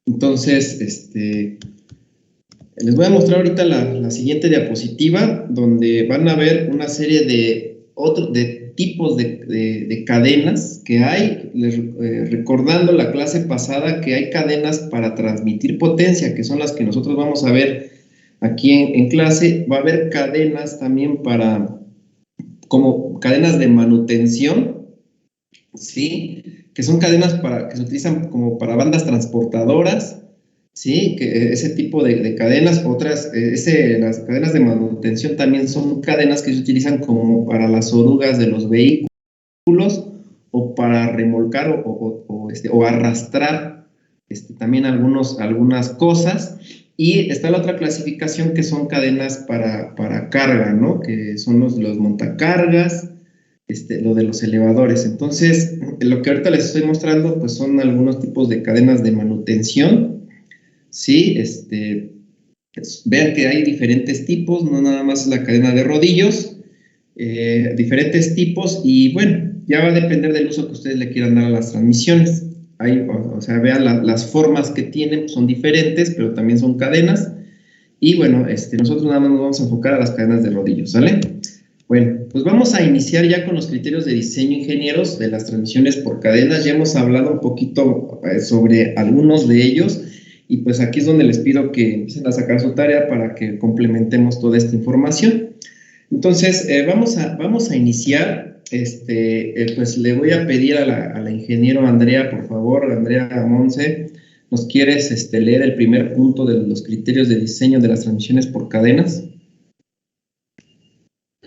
Entonces, les voy a mostrar ahorita la siguiente diapositiva, donde van a ver una serie de tipos de cadenas que hay, recordando la clase pasada que hay cadenas para transmitir potencia, que son las que nosotros vamos a ver aquí en clase. Va a haber cadenas también como cadenas de manutención, ¿sí? Que son cadenas que se utilizan como para bandas transportadoras, ¿sí? Que ese tipo de cadenas. Otras, las cadenas de manutención también son cadenas que se utilizan como para las orugas de los vehículos o para remolcar o arrastrar también algunas cosas. Y está la otra clasificación, que son cadenas para carga, ¿no? Que son los montacargas, lo de los elevadores. Entonces, lo que ahorita les estoy mostrando, pues son algunos tipos de cadenas de manutención, ¿sí? Vean que hay diferentes tipos, no nada más la cadena de rodillos, diferentes tipos, y bueno, ya va a depender del uso que ustedes le quieran dar a las transmisiones. O sea, vean las formas que tienen, son diferentes, pero también son cadenas. Y bueno, nosotros nada más nos vamos a enfocar a las cadenas de rodillos, ¿sale? Bueno, pues vamos a iniciar ya con los criterios de diseño, ingenieros, de las transmisiones por cadenas. Ya hemos hablado un poquito sobre algunos de ellos, y pues aquí es donde les pido que empiecen a sacar su tarea para que complementemos toda esta información. Entonces, vamos a iniciar. Pues le voy a pedir a la ingeniero Andrea, por favor, Andrea Monse, ¿nos quieres leer el primer punto de los criterios de diseño de las transmisiones por cadenas?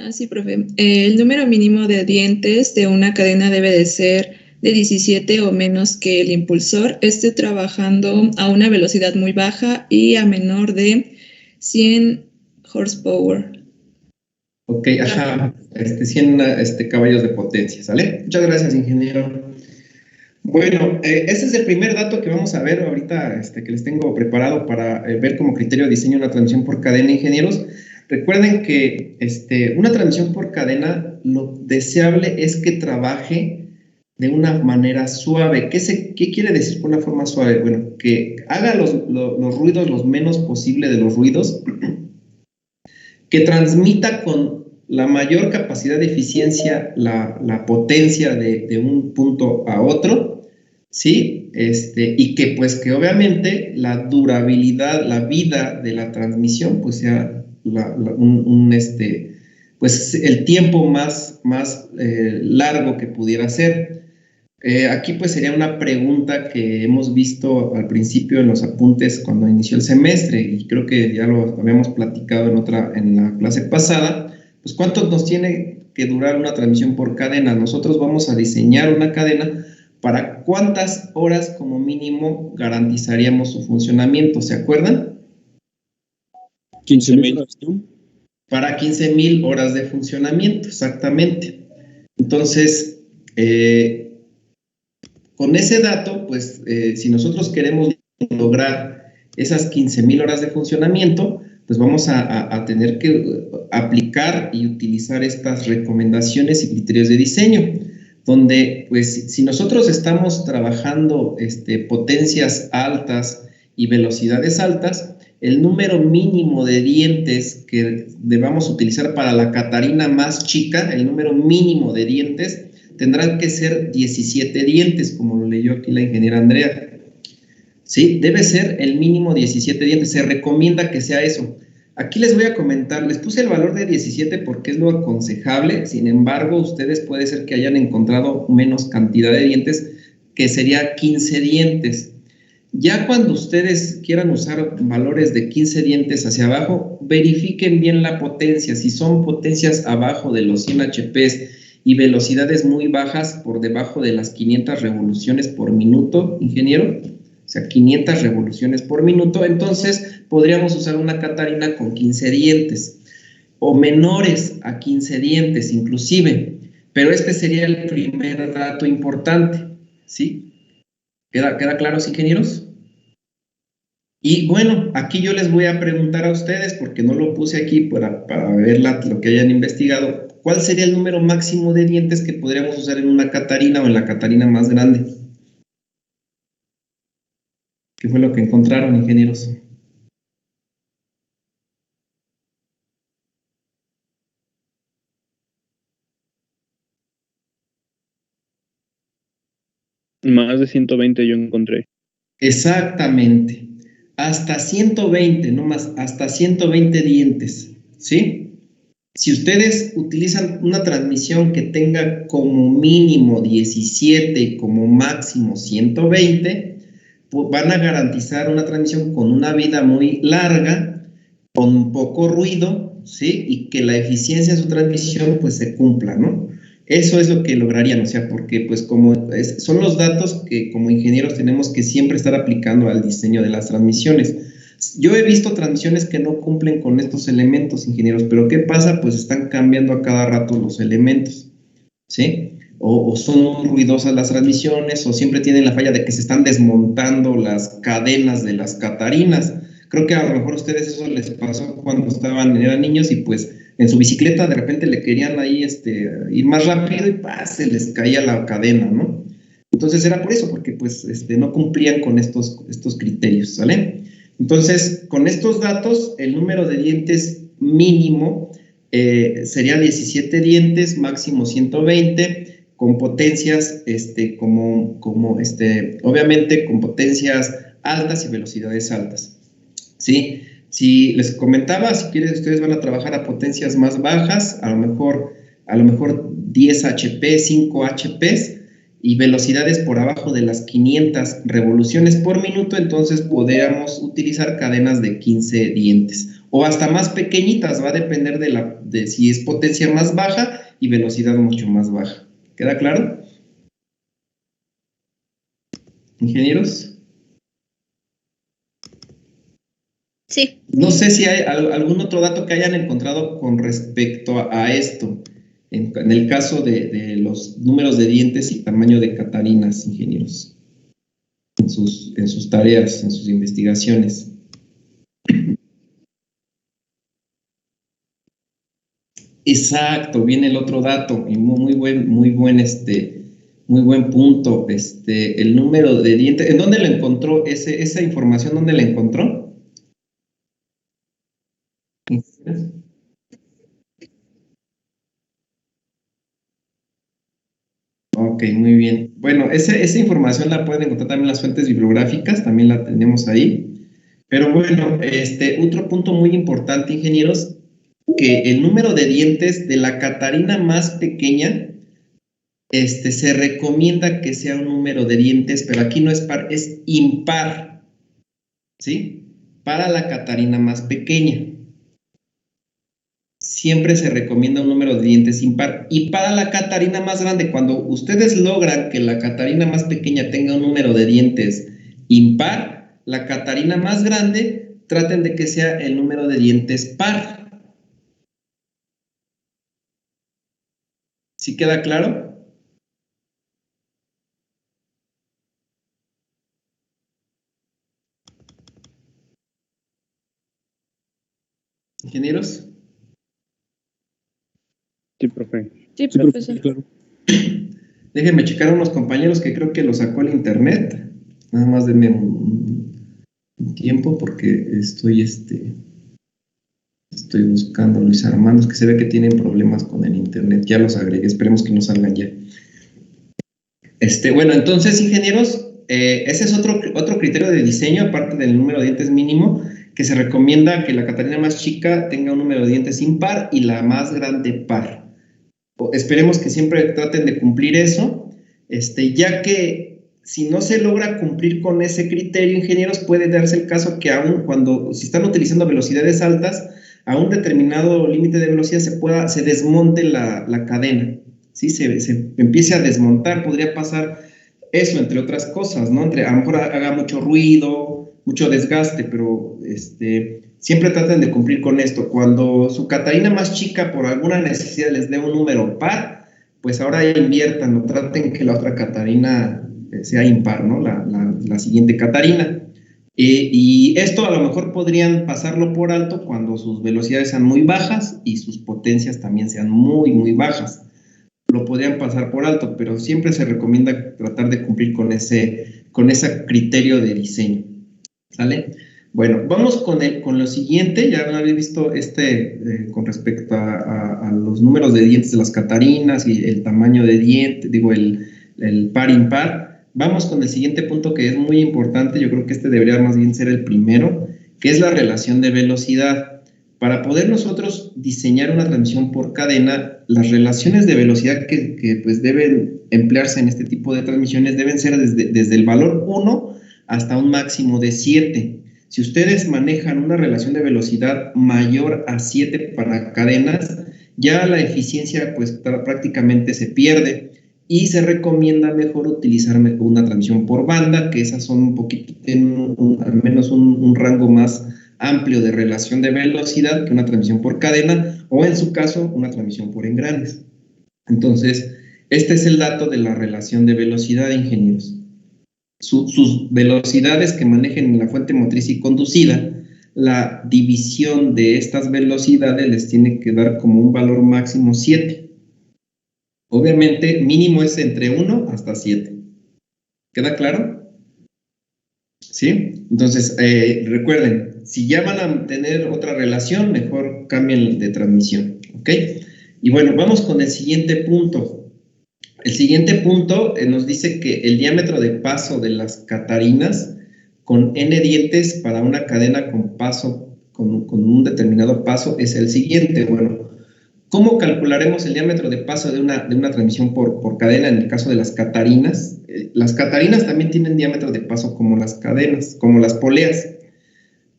Sí, profe. El número mínimo de dientes de una cadena debe de ser de 17 o menos que el impulsor esté trabajando a una velocidad muy baja y a menor de 100 horsepower. Ok, ajá, 100 caballos de potencia, ¿sale? Muchas gracias, ingeniero. Bueno, ese es el primer dato que vamos a ver ahorita, que les tengo preparado para ver como criterio de diseño una transmisión por cadena, ingenieros. Recuerden que una transmisión por cadena, lo deseable es que trabaje de una manera suave. ¿Qué quiere decir con una forma suave? Bueno, que haga los ruidos los menos posible de los ruidos, que transmita con la mayor capacidad de eficiencia la potencia de un punto a otro, ¿sí? Y que pues que obviamente la durabilidad, la vida de la transmisión, pues sea pues el tiempo más largo que pudiera ser. Aquí pues sería una pregunta que hemos visto al principio en los apuntes cuando inició el semestre, y creo que ya lo habíamos platicado en la clase pasada. Pues ¿cuánto nos tiene que durar una transmisión por cadena? Nosotros vamos a diseñar una cadena para cuántas horas como mínimo garantizaríamos su funcionamiento, ¿se acuerdan? 15,000 horas, ¿no? Para 15,000 horas de funcionamiento, exactamente. Entonces, con ese dato, pues, si nosotros queremos lograr esas 15,000 horas de funcionamiento, pues vamos a tener que aplicar y utilizar estas recomendaciones y criterios de diseño, donde, pues, si nosotros estamos trabajando potencias altas y velocidades altas, el número mínimo de dientes que debamos utilizar para la Catarina más chica, el número mínimo de dientes, tendrán que ser 17 dientes, como lo leyó aquí la ingeniera Andrea. ¿Sí? Debe ser el mínimo 17 dientes, se recomienda que sea eso. Aquí les voy a comentar, les puse el valor de 17 porque es lo aconsejable. Sin embargo, ustedes puede ser que hayan encontrado menos cantidad de dientes, que sería 15 dientes. Ya cuando ustedes quieran usar valores de 15 dientes hacia abajo, verifiquen bien la potencia. Si son potencias abajo de los 100 HPs y velocidades muy bajas, por debajo de las 500 revoluciones por minuto, ingeniero, o sea, 500 revoluciones por minuto, entonces podríamos usar una Catarina con 15 dientes, o menores a 15 dientes inclusive. Pero este sería el primer dato importante, ¿sí? ¿Queda claro, ingenieros? Y bueno, aquí yo les voy a preguntar a ustedes, porque no lo puse aquí para ver lo que hayan investigado, ¿cuál sería el número máximo de dientes que podríamos usar en una Catarina o en la Catarina más grande? ¿Qué fue lo que encontraron, ingenieros? Más de 120 yo encontré. Exactamente. Hasta 120, no más, hasta 120 dientes, ¿sí? Si ustedes utilizan una transmisión que tenga como mínimo 17 y como máximo 120, pues van a garantizar una transmisión con una vida muy larga, con poco ruido, ¿sí? Y que la eficiencia de su transmisión pues se cumpla, ¿no? Eso es lo que lograrían, o sea, porque pues son los datos que como ingenieros tenemos que siempre estar aplicando al diseño de las transmisiones. Yo he visto transmisiones que no cumplen con estos elementos, ingenieros, pero ¿qué pasa? Pues están cambiando a cada rato los elementos, ¿sí? O son muy ruidosas las transmisiones, o siempre tienen la falla de que se están desmontando las cadenas de las catarinas. Creo que a lo mejor a ustedes eso les pasó cuando eran niños y pues en su bicicleta de repente le querían ahí ir más rápido y se les caía la cadena, ¿no? Entonces era por eso, porque pues no cumplían con estos criterios, ¿sale? Entonces, con estos datos, el número de dientes mínimo sería 17 dientes, máximo 120, con potencias, obviamente con potencias altas y velocidades altas, ¿sí? Si les comentaba, si quieren, ustedes van a trabajar a potencias más bajas, a lo mejor 10 HP, 5 HPs, y velocidades por abajo de las 500 revoluciones por minuto, entonces podríamos utilizar cadenas de 15 dientes o hasta más pequeñitas, va a depender de si es potencia más baja y velocidad mucho más baja. ¿Queda claro? ¿Ingenieros? Sí. No sé si hay algún otro dato que hayan encontrado con respecto a esto. En el caso de los números de dientes y tamaño de catarinas, ingenieros, en sus tareas, en sus investigaciones. Exacto, viene el otro dato, y muy buen punto. El número de dientes, ¿en dónde lo encontró? Esa información, ¿dónde la encontró? Ok, muy bien. Bueno, esa información la pueden encontrar también en las fuentes bibliográficas, también la tenemos ahí. Pero bueno, otro punto muy importante, ingenieros, que el número de dientes de la catarina más pequeña, se recomienda que sea un número de dientes, pero aquí no es par, es impar, ¿sí? Para la catarina más pequeña. Siempre se recomienda un número de dientes impar. Y para la catarina más grande, cuando ustedes logran que la catarina más pequeña tenga un número de dientes impar, la catarina más grande, traten de que sea el número de dientes par. ¿Sí queda claro? ¿Ingenieros? Sí, profe. Sí, profesor. Claro. Déjenme checar a unos compañeros que creo que lo sacó el internet. Nada más denme un tiempo porque estoy buscando a Luis Armando, que se ve que tienen problemas con el internet. Ya los agregué, esperemos que no salgan ya. Bueno, entonces, ingenieros, ese es otro criterio de diseño, aparte del número de dientes mínimo, que se recomienda que la catarina más chica tenga un número de dientes impar y la más grande par. Esperemos que siempre traten de cumplir eso, ya que si no se logra cumplir con ese criterio, ingenieros, puede darse el caso que si están utilizando velocidades altas, a un determinado límite de velocidad se desmonte la cadena, ¿sí? Se empiece a desmontar, podría pasar eso, entre otras cosas, ¿no? A lo mejor haga mucho ruido, mucho desgaste, pero siempre traten de cumplir con esto. Cuando su catarina más chica por alguna necesidad les dé un número par, pues ahora ya inviertan o traten que la otra catarina sea impar, ¿no? La siguiente catarina. Y esto a lo mejor podrían pasarlo por alto cuando sus velocidades sean muy bajas y sus potencias también sean muy bajas. Lo podrían pasar por alto, pero siempre se recomienda tratar de cumplir con ese criterio de diseño. ¿Sale? Bueno, vamos con lo siguiente. Ya habéis visto con respecto a los números de dientes de las catarinas y el tamaño de diente, digo, el par impar. Vamos con el siguiente punto que es muy importante. Yo creo que debería más bien ser el primero, que es la relación de velocidad. Para poder nosotros diseñar una transmisión por cadena, las relaciones de velocidad que pues deben emplearse en este tipo de transmisiones deben ser desde el valor 1 hasta un máximo de 7. Si ustedes manejan una relación de velocidad mayor a 7 para cadenas, ya la eficiencia pues prácticamente se pierde y se recomienda mejor utilizar una transmisión por banda, que esas son un poquito, tienen al menos un rango más amplio de relación de velocidad que una transmisión por cadena, o en su caso, una transmisión por engranes. Entonces, este es el dato de la relación de velocidad, ingenieros. Sus velocidades que manejen en la fuente motriz y conducida, la división de estas velocidades les tiene que dar como un valor máximo 7. Obviamente, mínimo es entre 1 hasta 7. ¿Queda claro? ¿Sí? Entonces, recuerden, si ya van a tener otra relación, mejor cambien de transmisión, ¿ok? Y bueno, vamos con el siguiente punto. El siguiente punto nos dice que el diámetro de paso de las catarinas con n dientes para una cadena con un determinado paso es el siguiente. Bueno, ¿cómo calcularemos el diámetro de paso de una transmisión por cadena en el caso de las catarinas? Las catarinas también tienen diámetro de paso como las cadenas, como las poleas.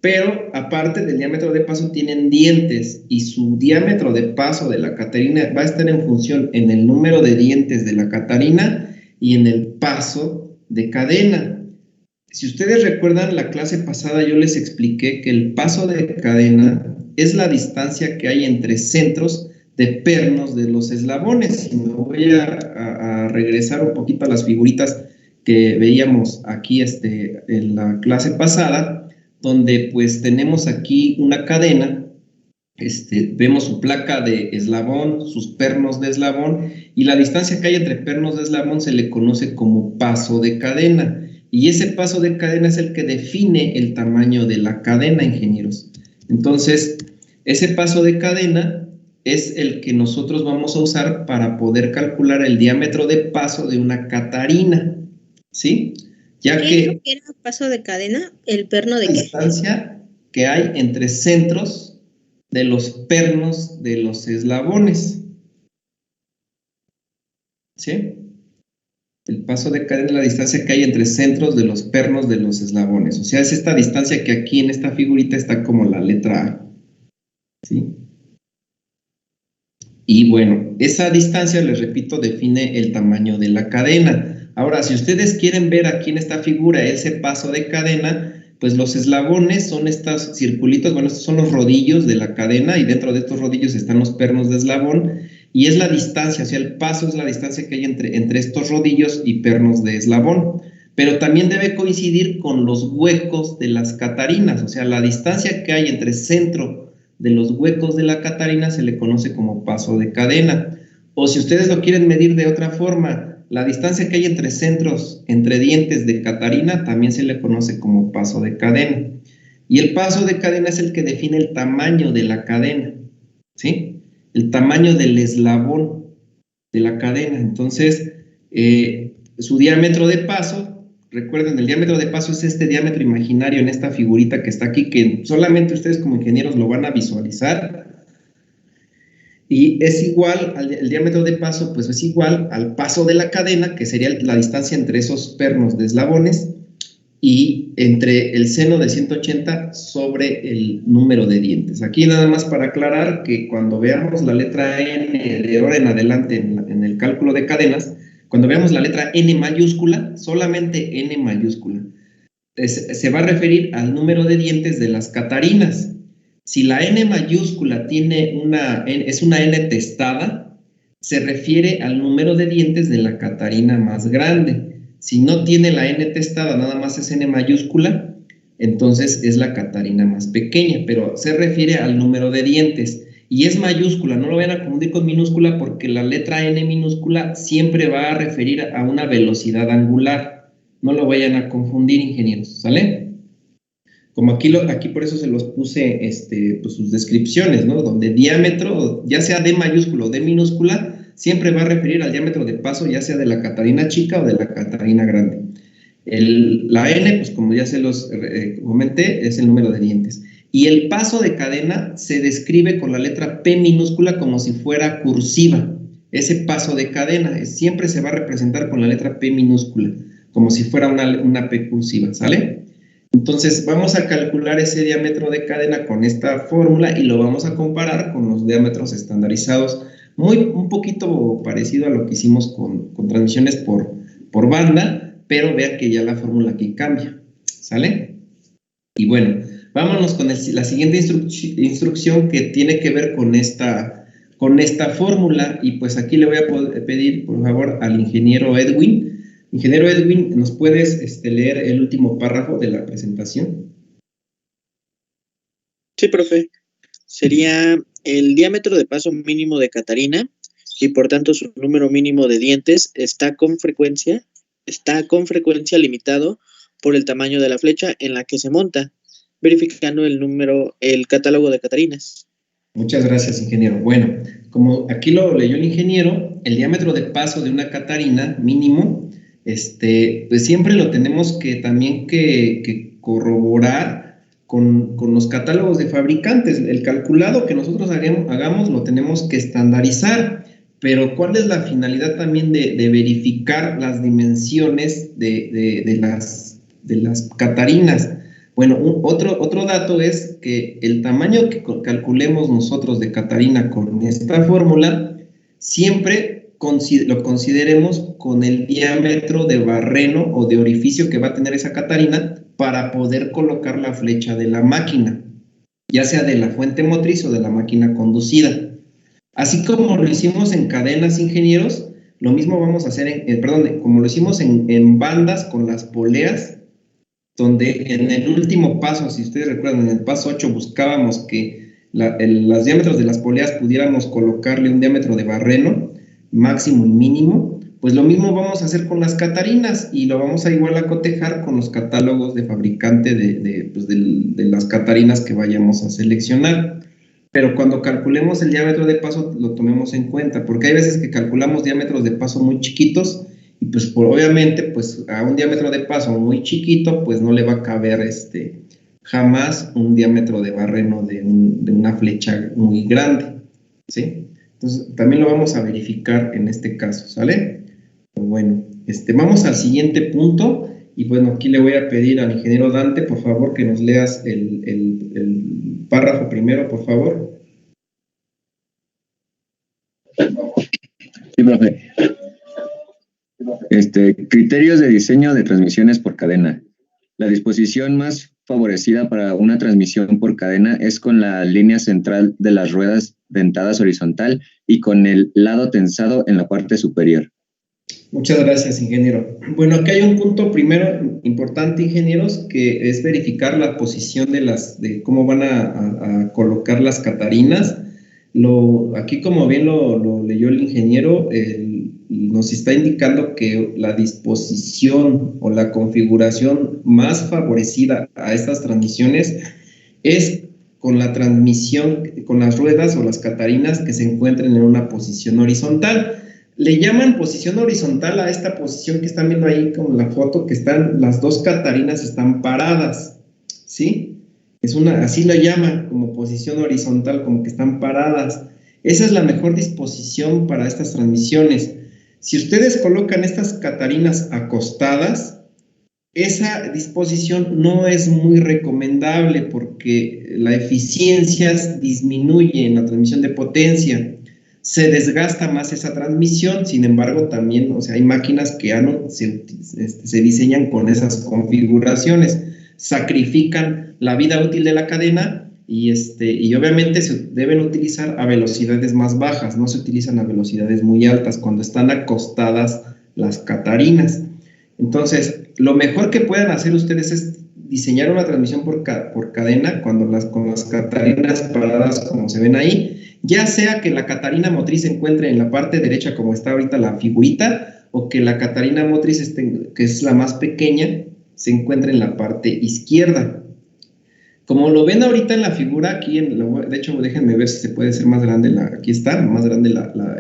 Pero aparte del diámetro de paso tienen dientes y su diámetro de paso de la catarina va a estar en función en el número de dientes de la catarina y en el paso de cadena. Si ustedes recuerdan la clase pasada, yo les expliqué que el paso de cadena es la distancia que hay entre centros de pernos de los eslabones. Y me voy a regresar un poquito a las figuritas que veíamos aquí en la clase pasada, donde pues tenemos aquí una cadena, vemos su placa de eslabón, sus pernos de eslabón, y la distancia que hay entre pernos de eslabón se le conoce como paso de cadena, y ese paso de cadena es el que define el tamaño de la cadena, ingenieros. Entonces, ese paso de cadena es el que nosotros vamos a usar para poder calcular el diámetro de paso de una catarina, ¿sí? Ya ¿Qué era paso de cadena? ¿El perno de qué? La distancia que hay entre centros de los pernos de los eslabones. ¿Sí? El paso de cadena es la distancia que hay entre centros de los pernos de los eslabones. O sea, es esta distancia que aquí en esta figurita está como la letra A. ¿Sí? Y bueno, esa distancia, les repito, define el tamaño de la cadena. Ahora, si ustedes quieren ver aquí en esta figura ese paso de cadena, pues los eslabones son estos circulitos, bueno, estos son los rodillos de la cadena y dentro de estos rodillos están los pernos de eslabón y es la distancia, o sea, el paso es la distancia que hay entre estos rodillos y pernos de eslabón. Pero también debe coincidir con los huecos de las catarinas, o sea, la distancia que hay entre centro de los huecos de la catarina se le conoce como paso de cadena. O si ustedes lo quieren medir de otra forma, la distancia que hay entre centros, entre dientes de catarina, también se le conoce como paso de cadena. Y el paso de cadena es el que define el tamaño de la cadena, ¿sí? El tamaño del eslabón de la cadena. Entonces, su diámetro de paso, recuerden, el diámetro de paso es este diámetro imaginario en esta figurita que está aquí, que solamente ustedes como ingenieros lo van a visualizar. Y es igual, el diámetro de paso, pues es igual al paso de la cadena, que sería la distancia entre esos pernos de eslabones, y entre el seno de 180 sobre el número de dientes. Aquí nada más para aclarar que cuando veamos la letra N de ahora en adelante en el cálculo de cadenas, cuando veamos la letra N mayúscula, solamente N mayúscula, se va a referir al número de dientes de las catarinas. Si la N mayúscula es una N testada, se refiere al número de dientes de la catarina más grande. Si no tiene la N testada, nada más es N mayúscula, entonces es la catarina más pequeña, pero se refiere al número de dientes. Y es mayúscula, no lo vayan a confundir con minúscula porque la letra N minúscula siempre va a referir a una velocidad angular. No lo vayan a confundir, ingenieros, ¿sale? Como aquí por eso se los puse pues sus descripciones, ¿no? Donde diámetro, ya sea D mayúsculo o D minúscula, siempre va a referir al diámetro de paso, ya sea de la Catarina chica o de la Catarina grande. La N, pues como ya se los comenté, es el número de dientes. Y el paso de cadena se describe con la letra P minúscula como si fuera cursiva. Ese paso de cadena siempre se va a representar con la letra P minúscula, como si fuera una P cursiva, ¿sale? Entonces vamos a calcular ese diámetro de cadena con esta fórmula y lo vamos a comparar con los diámetros estandarizados, un poquito parecido a lo que hicimos con transmisiones por banda, pero vean que ya la fórmula aquí cambia, ¿sale? Y bueno, vámonos con la siguiente instrucción que tiene que ver con esta fórmula, y pues aquí le voy a pedir por favor al ingeniero Edwin. Ingeniero Edwin, ¿nos puedes leer el último párrafo de la presentación? Sí, profe. Sería el diámetro de paso mínimo de Catarina y por tanto su número mínimo de dientes está con frecuencia limitado por el tamaño de la flecha en la que se monta, verificando el catálogo de Catarinas. Muchas gracias, ingeniero. Bueno, como aquí lo leyó el ingeniero, el diámetro de paso de una Catarina mínimo, pues siempre lo tenemos que también que corroborar con los catálogos de fabricantes. El calculado que nosotros hagamos lo tenemos que estandarizar, pero ¿cuál es la finalidad también de verificar las dimensiones de las Catarinas? Bueno, otro dato es que el tamaño que calculemos nosotros de Catarina con esta fórmula, siempre lo consideremos con el diámetro de barreno o de orificio que va a tener esa Catarina para poder colocar la flecha de la máquina, ya sea de la fuente motriz o de la máquina conducida. Así como lo hicimos en cadenas, ingenieros, lo mismo vamos a hacer como lo hicimos en bandas con las poleas, donde en el último paso, si ustedes recuerdan, en el paso 8 buscábamos que los diámetros de las poleas pudiéramos colocarle un diámetro de barreno máximo y mínimo, pues lo mismo vamos a hacer con las Catarinas y lo vamos a igual a cotejar con los catálogos de fabricante de las Catarinas que vayamos a seleccionar. Pero cuando calculemos el diámetro de paso lo tomemos en cuenta, porque hay veces que calculamos diámetros de paso muy chiquitos y pues obviamente pues a un diámetro de paso muy chiquito pues no le va a caber jamás un diámetro de barreno de una flecha muy grande, ¿sí? Entonces también lo vamos a verificar en este caso, ¿sale? Pues bueno, vamos al siguiente punto y bueno, aquí le voy a pedir al ingeniero Dante, por favor, que nos leas el párrafo primero, por favor. Sí, profe. Criterios de diseño de transmisiones por cadena. La disposición más favorecida para una transmisión por cadena es con la línea central de las ruedas dentadas horizontal y con el lado tensado en la parte superior. Muchas gracias, ingeniero. Bueno, aquí hay un punto primero importante, ingenieros, que es verificar la posición de cómo van a colocar las Catarinas. Aquí, como bien lo leyó el ingeniero, nos está indicando que la disposición o la configuración más favorecida a estas transmisiones es con la transmisión, con las ruedas o las Catarinas que se encuentren en una posición horizontal. Le llaman posición horizontal a esta posición que están viendo ahí con la foto, que las dos Catarinas están paradas, ¿sí? Así lo llaman, como posición horizontal, como que están paradas. Esa es la mejor disposición para estas transmisiones. Si ustedes colocan estas Catarinas acostadas, esa disposición no es muy recomendable porque la eficiencia disminuye en la transmisión de potencia. Se desgasta más esa transmisión, sin embargo, también, hay máquinas que se diseñan con esas configuraciones, sacrifican la vida útil de la cadena y obviamente se deben utilizar a velocidades más bajas, no se utilizan a velocidades muy altas cuando están acostadas las Catarinas. Entonces, lo mejor que puedan hacer ustedes es diseñar una transmisión por cadena con las Catarinas paradas como se ven ahí, ya sea que la Catarina motriz se encuentre en la parte derecha como está ahorita la figurita, o que la Catarina motriz, que es la más pequeña, se encuentre en la parte izquierda. Como lo ven ahorita en la figura, aquí, de hecho, déjenme ver si se puede hacer más grande, aquí está, más grande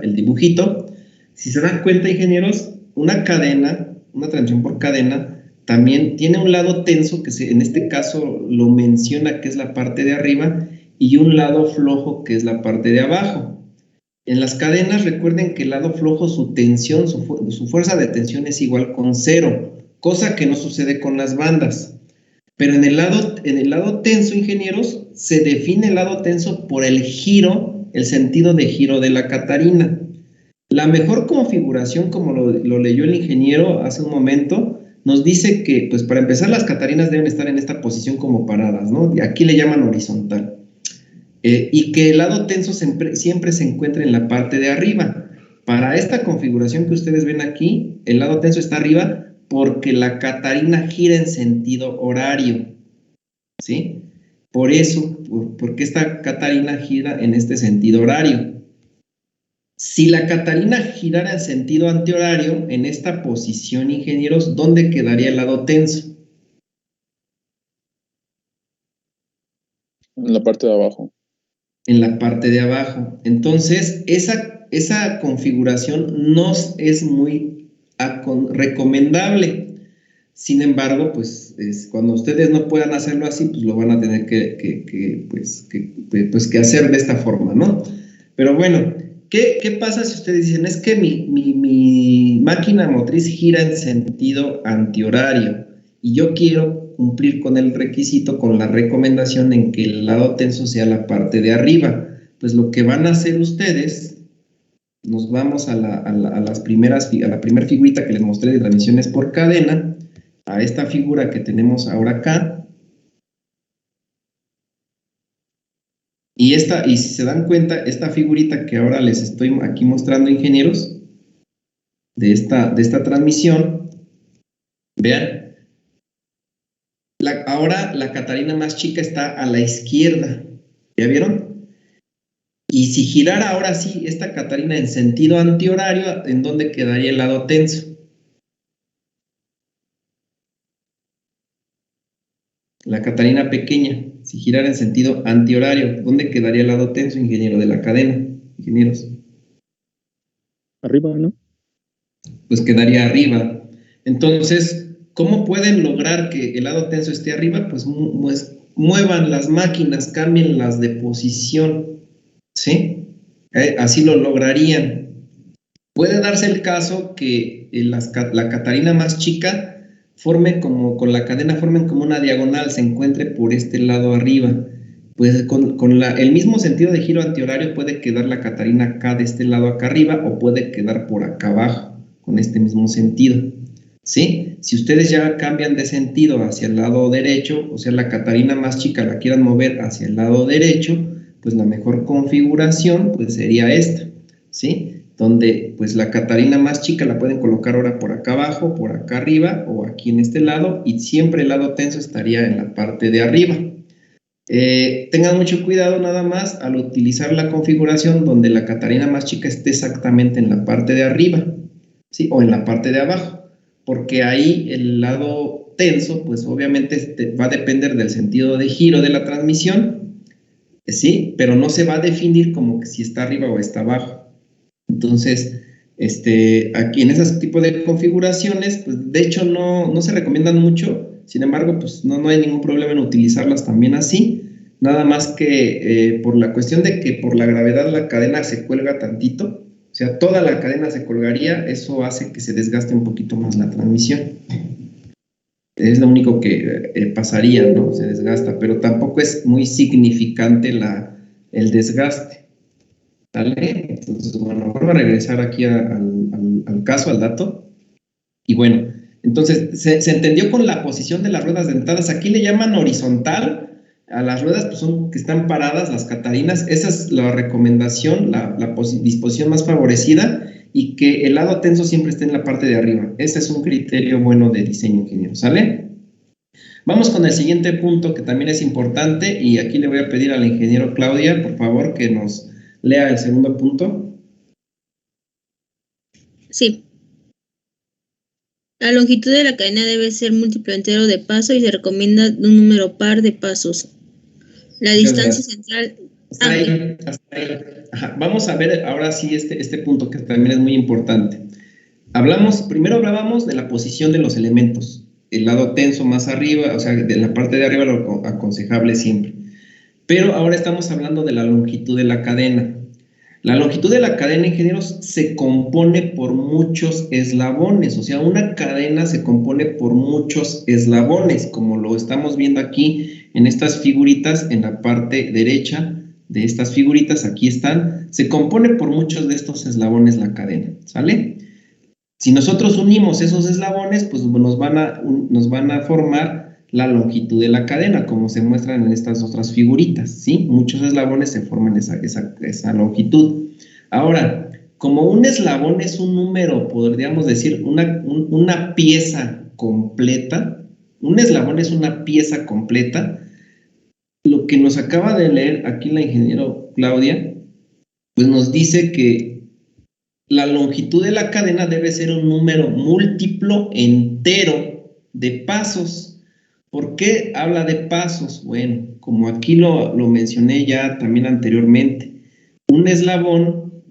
el dibujito. Si se dan cuenta, ingenieros, una cadena, una transmisión por cadena, también tiene un lado tenso, que en este caso lo menciona, que es la parte de arriba, y un lado flojo, que es la parte de abajo. En las cadenas, recuerden que el lado flojo, su tensión, su fuerza de tensión es igual con 0, cosa que no sucede con las bandas. Pero en el lado tenso, ingenieros, se define el lado tenso por el giro, el sentido de giro de la catarina. La mejor configuración, como lo leyó el ingeniero hace un momento, nos dice que, pues para empezar, las catarinas deben estar en esta posición como paradas, ¿no? Y aquí le llaman horizontal. Y que el lado tenso siempre se encuentra en la parte de arriba. Para esta configuración que ustedes ven aquí, el lado tenso está arriba porque la catarina gira en sentido horario, ¿sí? Por eso, porque esta catarina gira en este sentido horario. Si la catarina girara en sentido antihorario, en esta posición, ingenieros, ¿dónde quedaría el lado tenso? En la parte de abajo. En la parte de abajo. Entonces, esa configuración no es muy recomendable. Sin embargo, pues cuando ustedes no puedan hacerlo así, pues lo van a tener que hacer de esta forma, ¿no? Pero bueno, ¿qué pasa si ustedes dicen, es que mi máquina motriz gira en sentido antihorario y yo quiero cumplir con el requisito, con la recomendación en que el lado tenso sea la parte de arriba? Pues lo que van a hacer ustedes, nos vamos a la primera figurita que les mostré de transmisiones por cadena, a esta figura que tenemos ahora acá, y si se dan cuenta, esta figurita que ahora les estoy aquí mostrando, ingenieros, de esta transmisión, vean, ahora la catarina más chica está a la izquierda, ¿ya vieron? Y si girara ahora sí esta catarina en sentido antihorario, ¿en dónde quedaría el lado tenso? La catarina pequeña, si girara en sentido antihorario, ¿dónde quedaría el lado tenso, ingeniero, de la cadena, ingenieros? Arriba, ¿no? Pues quedaría arriba. Entonces, ¿cómo pueden lograr que el lado tenso esté arriba? Pues muevan las máquinas, cámbienlas de posición, ¿sí? Así lo lograrían. Puede darse el caso que la catarina más chica con la cadena formen como una diagonal, se encuentre por este lado arriba. Pues con el mismo sentido de giro antihorario puede quedar la catarina acá de este lado acá arriba o puede quedar por acá abajo con este mismo sentido, ¿sí? Si ustedes ya cambian de sentido hacia el lado derecho, o sea, la catarina más chica la quieran mover hacia el lado derecho, pues la mejor configuración pues sería esta, ¿sí? Donde pues la catarina más chica la pueden colocar ahora por acá abajo, por acá arriba o aquí en este lado, y siempre el lado tenso estaría en la parte de arriba. Tengan mucho cuidado nada más al utilizar la configuración donde la catarina más chica esté exactamente en la parte de arriba, ¿sí? O en la parte de abajo, porque ahí el lado tenso pues obviamente va a depender del sentido de giro de la transmisión, ¿sí? Pero no se va a definir como que si está arriba o está abajo. Entonces, aquí en ese tipo de configuraciones, pues de hecho no se recomiendan mucho. Sin embargo, pues no hay ningún problema en utilizarlas también así, nada más que por la cuestión de que por la gravedad la cadena se cuelga tantito, o sea, toda la cadena se colgaría, eso hace que se desgaste un poquito más la transmisión. Es lo único que pasaría, ¿no? Se desgasta, pero tampoco es muy significante el desgaste, ¿vale? Entonces, bueno, vuelvo a regresar aquí al caso, al dato, y bueno, entonces, se entendió con la posición de las ruedas dentadas. Aquí le llaman horizontal a las ruedas pues que están paradas, las catarinas. Esa es la recomendación, la disposición más favorecida, y que el lado tenso siempre esté en la parte de arriba. Ese es un criterio bueno de diseño, ingeniero, ¿sale? Vamos con el siguiente punto que también es importante, y aquí le voy a pedir al ingeniero Claudia, por favor, que nos lea el segundo punto. Sí. La longitud de la cadena debe ser múltiplo entero de paso y se recomienda un número par de pasos. La Muchas distancia gracias. central. Hasta ahí, hasta ahí. Ajá. Vamos a ver ahora sí este punto que también es muy importante. Primero hablábamos de la posición de los elementos, el lado tenso más arriba, o sea, de la parte de arriba lo aconsejable siempre. Pero ahora estamos hablando de la longitud de la cadena. La longitud de la cadena, ingenieros, se compone por muchos eslabones, o sea, una cadena se compone por muchos eslabones, como lo estamos viendo aquí en estas figuritas, en la parte derecha de estas figuritas, aquí están, se compone por muchos de estos eslabones la cadena, ¿sale? Si nosotros unimos esos eslabones, pues nos van a formar la longitud de la cadena, como se muestran en estas otras figuritas, ¿sí? Muchos eslabones se forman esa longitud. Ahora, como un eslabón es un número, podríamos decir, una pieza completa, un eslabón es una pieza completa, lo que nos acaba de leer aquí la ingeniero Claudia, pues nos dice que la longitud de la cadena debe ser un número múltiplo entero de pasos. ¿Por qué habla de pasos? Bueno, como aquí lo mencioné ya también anteriormente, un eslabón,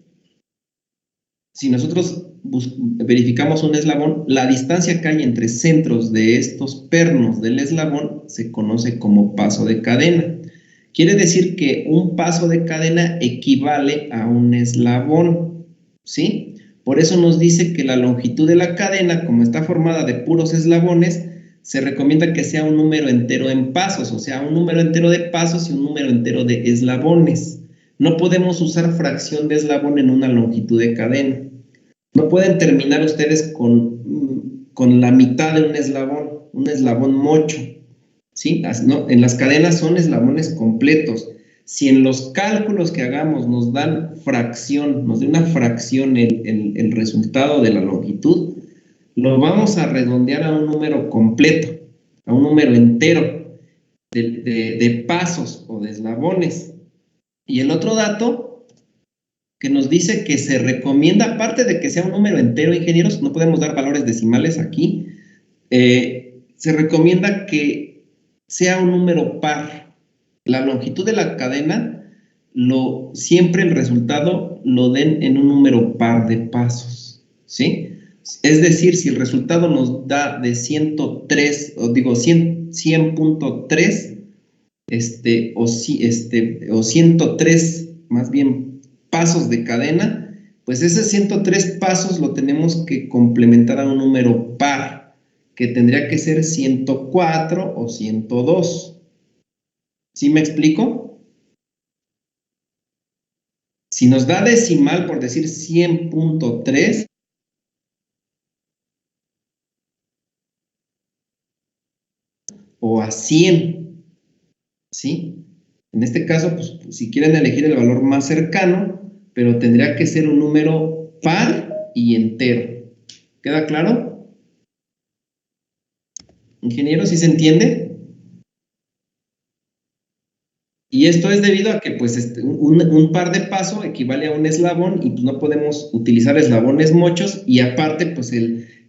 si nosotros verificamos un eslabón, la distancia que hay entre centros de estos pernos del eslabón se conoce como paso de cadena. Quiere decir que un paso de cadena equivale a un eslabón, ¿sí? Por eso nos dice que la longitud de la cadena, como está formada de puros eslabones, se recomienda que sea un número entero en pasos, o sea, un número entero de pasos y un número entero de eslabones. No podemos usar fracción de eslabón en una longitud de cadena. No pueden terminar ustedes con la mitad de un eslabón mocho, ¿sí? No, en las cadenas son eslabones completos. Si en los cálculos que hagamos nos dan fracción, nos da una fracción el resultado de la longitud, lo vamos a redondear a un número completo, a un número entero de pasos o de eslabones. Y el otro dato que nos dice que se recomienda, aparte de que sea un número entero, ingenieros, no podemos dar valores decimales aquí, se recomienda que sea un número par. La longitud de la cadena, siempre el resultado lo den en un número par de pasos, ¿sí? Es decir, si el resultado nos da de 103, o digo 100.3, o 103 más bien pasos de cadena, pues ese 103 pasos lo tenemos que complementar a un número par, que tendría que ser 104 o 102. ¿Sí me explico? Si nos da decimal, por decir 100.3, o a 100, ¿sí? En este caso, pues, si quieren elegir el valor más cercano, pero tendría que ser un número par y entero. ¿Queda claro? Ingeniero, ¿sí se entiende? Y esto es debido a que pues, un par de paso equivale a un eslabón y pues, no podemos utilizar eslabones mochos, y aparte, pues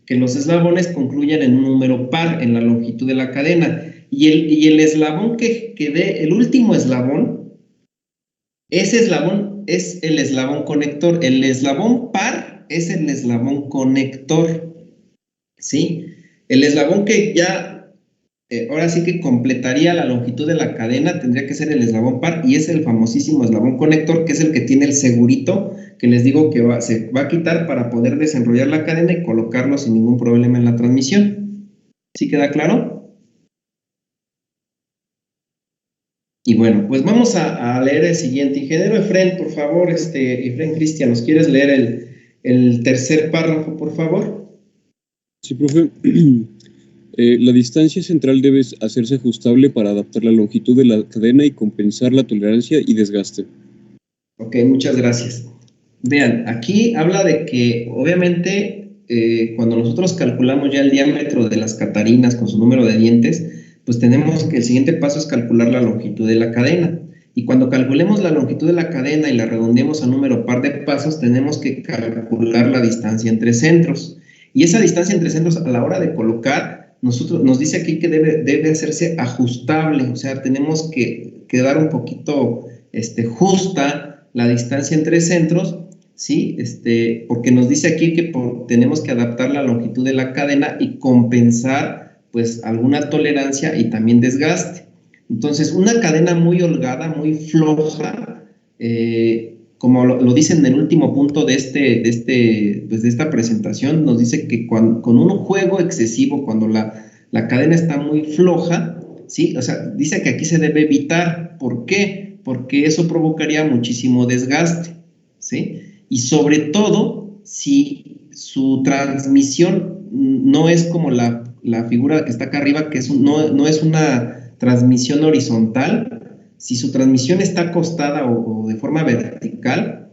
que los eslabones concluyan en un número par en la longitud de la cadena. Y el eslabón que dé, el último eslabón, ese eslabón es el eslabón conector. El eslabón par es el eslabón conector, ¿sí? El eslabón que ya, ahora sí que completaría la longitud de la cadena, tendría que ser el eslabón par, y es el famosísimo eslabón conector, que es el que tiene el segurito, que les digo que se va a quitar para poder desenrollar la cadena y colocarlo sin ningún problema en la transmisión. ¿Sí queda claro? Y bueno, pues vamos a leer el siguiente. Ingeniero Efren, por favor, Efren Cristian, ¿nos quieres leer el tercer párrafo, por favor? Sí, profe. La distancia central debe hacerse ajustable para adaptar la longitud de la cadena y compensar la tolerancia y desgaste. Ok, muchas gracias. Vean, aquí habla de que obviamente cuando nosotros calculamos ya el diámetro de las catarinas con su número de dientes, pues tenemos que el siguiente paso es calcular la longitud de la cadena. Y cuando calculemos la longitud de la cadena y la redondeemos a número par de pasos, tenemos que calcular la distancia entre centros. Y esa distancia entre centros, a la hora de colocar, nos dice aquí que debe hacerse ajustable, o sea, tenemos que dar un poquito justa la distancia entre centros, ¿sí? Porque nos dice aquí que tenemos que adaptar la longitud de la cadena y compensar, pues, alguna tolerancia y también desgaste. Entonces, una cadena muy holgada, muy floja, como lo dice en el último punto de esta presentación, nos dice que con un juego excesivo, cuando la cadena está muy floja, ¿sí? O sea, dice que aquí se debe evitar. ¿Por qué? Porque eso provocaría muchísimo desgaste, ¿sí? Y sobre todo, si su transmisión no es como la figura que está acá arriba, que no es una transmisión horizontal. Si su transmisión está acostada o de forma vertical,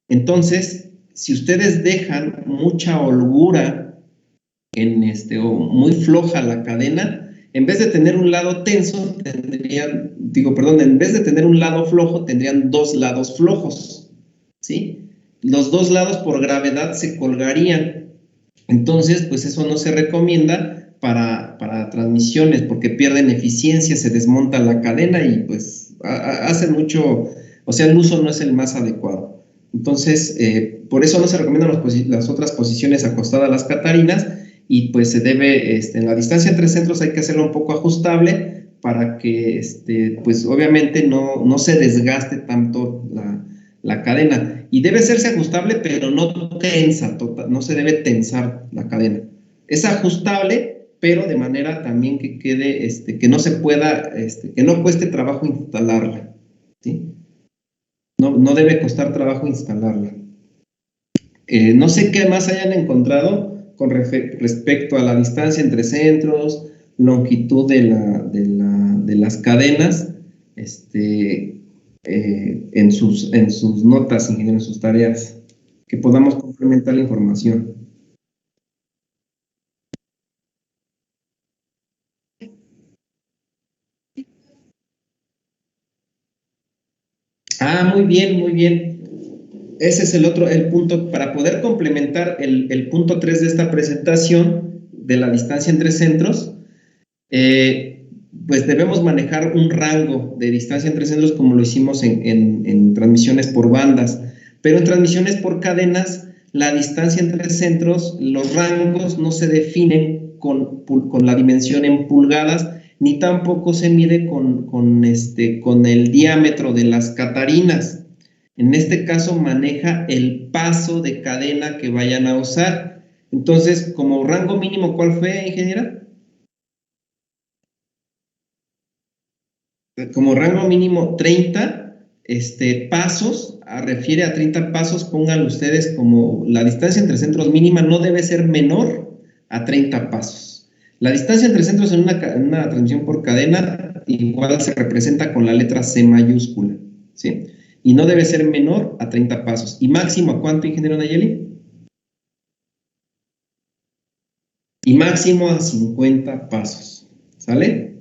entonces, si ustedes dejan mucha holgura o muy floja la cadena, en vez de tener un lado tenso, en vez de tener un lado flojo, tendrían dos lados flojos, ¿sí? Los dos lados por gravedad se colgarían. Entonces, pues eso no se recomienda para transmisiones, porque pierden eficiencia, se desmonta la cadena y pues hacen mucho, o sea, el uso no es el más adecuado. Entonces, por eso no se recomiendan las otras posiciones acostadas a las catarinas, y pues se debe, en la distancia entre centros hay que hacerlo un poco ajustable para que, pues obviamente no se desgaste tanto la cadena. Y debe hacerse ajustable, pero no tensa, no se debe tensar la cadena. Es ajustable, pero de manera también que quede, que no se pueda, que no cueste trabajo instalarla, ¿sí? No debe costar trabajo instalarla. No sé qué más hayan encontrado con respecto a la distancia entre centros, longitud de las cadenas, en sus notas, ingeniero, en sus tareas, que podamos complementar la información. Muy bien, muy bien. Ese es el punto, para poder complementar el punto 3 de esta presentación, de la distancia entre centros, pues debemos manejar un rango de distancia entre centros como lo hicimos en transmisiones por bandas, pero en transmisiones por cadenas, la distancia entre centros, los rangos no se definen con la dimensión en pulgadas, ni tampoco se mide con el diámetro de las catarinas. En este caso maneja el paso de cadena que vayan a usar. Entonces, como rango mínimo, ¿cuál fue, ingeniera? Como rango mínimo 30 pasos, refiere a 30 pasos, pongan ustedes como la distancia entre centros mínima no debe ser menor a 30 pasos. La distancia entre centros en una transmisión por cadena igual se representa con la letra C mayúscula, ¿sí? Y no debe ser menor a 30 pasos. ¿Y máximo a cuánto, ingeniero Nayeli? Y máximo a 50 pasos, ¿sale?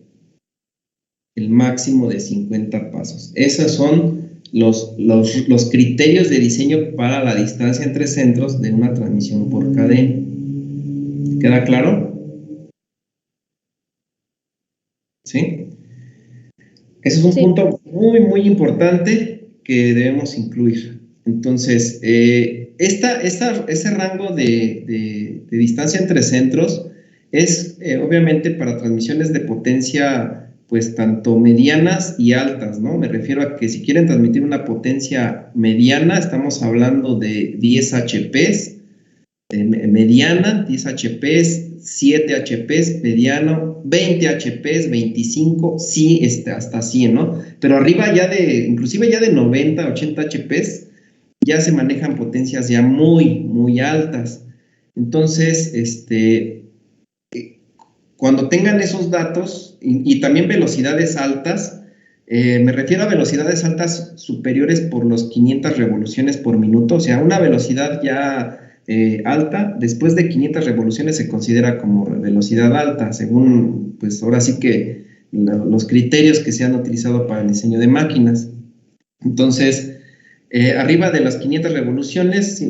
El máximo de 50 pasos. Esos son los criterios de diseño para la distancia entre centros de una transmisión por cadena. ¿Queda claro? ¿Sí? Ese es un punto muy, muy importante que debemos incluir. Entonces, ese rango de distancia entre centros es obviamente para transmisiones de potencia, pues tanto medianas y altas, ¿no? Me refiero a que si quieren transmitir una potencia mediana, estamos hablando de 10 HPs, mediana, 10 HPs, 7 HPs, mediano, 20 HPs, 25, sí, hasta 100, ¿no? Pero arriba inclusive ya de 90, 80 HPs, ya se manejan potencias ya muy, muy altas. Entonces, cuando tengan esos datos, y también velocidades altas, me refiero a velocidades altas superiores por los 500 revoluciones por minuto, o sea, una velocidad ya alta, después de 500 revoluciones se considera como velocidad alta, según, pues ahora sí que los criterios que se han utilizado para el diseño de máquinas. Entonces, arriba de las 500 revoluciones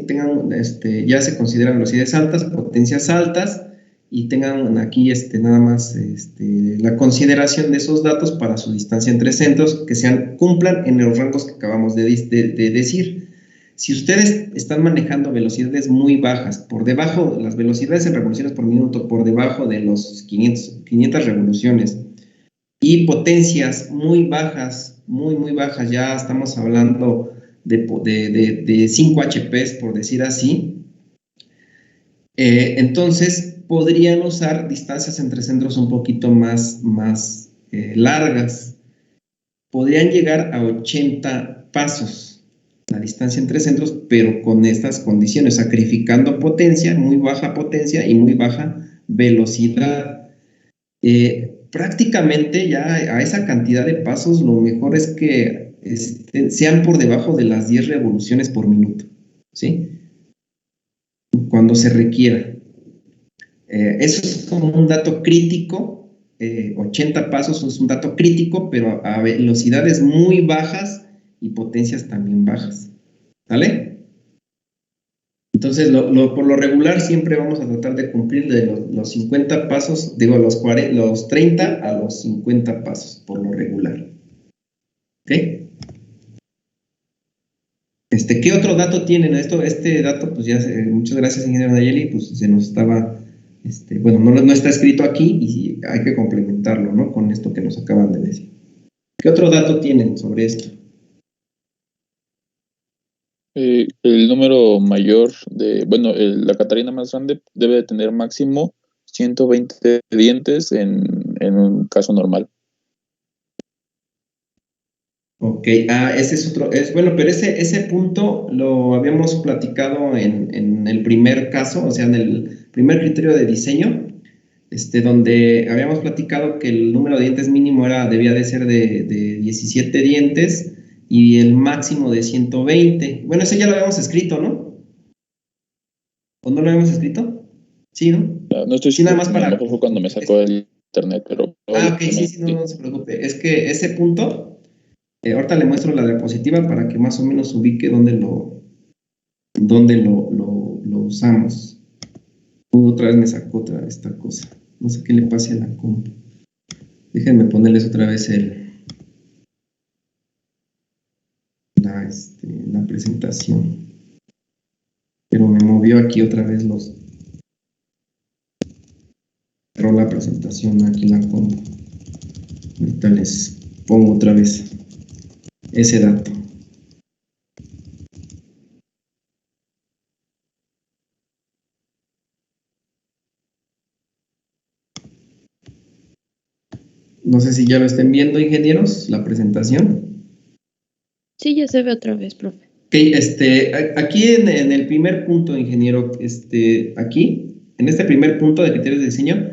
ya se consideran velocidades altas, potencias altas, y tengan aquí nada más la consideración de esos datos para su distancia entre centros, que cumplan en los rangos que acabamos de decir. Si ustedes están manejando velocidades muy bajas, por debajo, las velocidades en revoluciones por minuto, por debajo de los 500 revoluciones, y potencias muy bajas, muy bajas, ya estamos hablando de 5 HPs, por decir así, entonces podrían usar distancias entre centros un poquito más largas. Podrían llegar a 80 pasos la distancia entre centros, pero con estas condiciones, sacrificando potencia, muy baja potencia y muy baja velocidad. Prácticamente ya a esa cantidad de pasos, lo mejor es que sean por debajo de las 10 revoluciones por minuto, ¿sí? Cuando se requiera. Eso es como un dato crítico, 80 pasos es un dato crítico, pero a velocidades muy bajas y potencias también bajas, ¿vale? Entonces, por lo regular siempre vamos a tratar de cumplir de los 50 pasos, digo, los 30 a los 50 pasos, por lo regular. ¿Ok? ¿Qué otro dato tienen? Este dato, pues ya, muchas gracias, ingeniero Nayeli, pues se nos estaba, bueno, no está escrito aquí y hay que complementarlo, ¿no? Con esto que nos acaban de decir. ¿Qué otro dato tienen sobre esto? El número mayor la Catarina más grande debe de tener máximo 120 dientes en un caso normal. Ok, ese es otro, bueno, pero ese punto lo habíamos platicado en el primer caso, o sea, en el primer criterio de diseño, donde habíamos platicado que el número de dientes mínimo debía de ser de 17 dientes y el máximo de 120. Bueno, eso ya lo habíamos escrito, ¿no? ¿O no lo habíamos escrito? Sí, ¿no? No estoy sí, nada más para... A lo mejor fue cuando me sacó del internet, pero... ok, sí, no se preocupe. Es que ese punto, ahorita le muestro la diapositiva para que más o menos ubique dónde lo usamos. Otra vez me sacó esta cosa. No sé qué le pase a la compu. Déjenme ponerles otra vez la presentación. Pero me movió aquí otra vez cerró la presentación aquí en la compu. Ahorita les pongo otra vez ese dato. No sé si ya lo estén viendo, ingenieros, la presentación. Sí, ya se ve otra vez, profe. Ok, aquí en el primer punto, ingeniero, aquí, en este primer punto de criterios de diseño,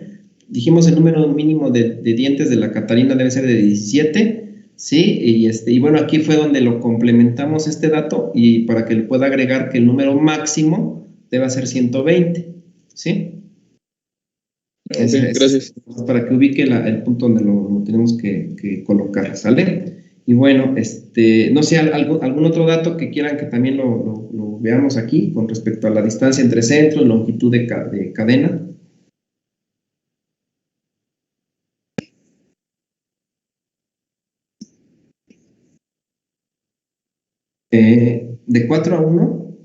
dijimos el número mínimo de dientes de la Catarina debe ser de 17, ¿sí? Y bueno, aquí fue donde lo complementamos este dato y para que le pueda agregar que el número máximo debe ser 120, ¿sí? Okay, gracias. Para que ubique el punto donde lo tenemos que colocar, ¿sale? Y bueno, no sé, algún otro dato que quieran que también lo veamos aquí con respecto a la distancia entre centros, longitud de cadena. De 4 a 1.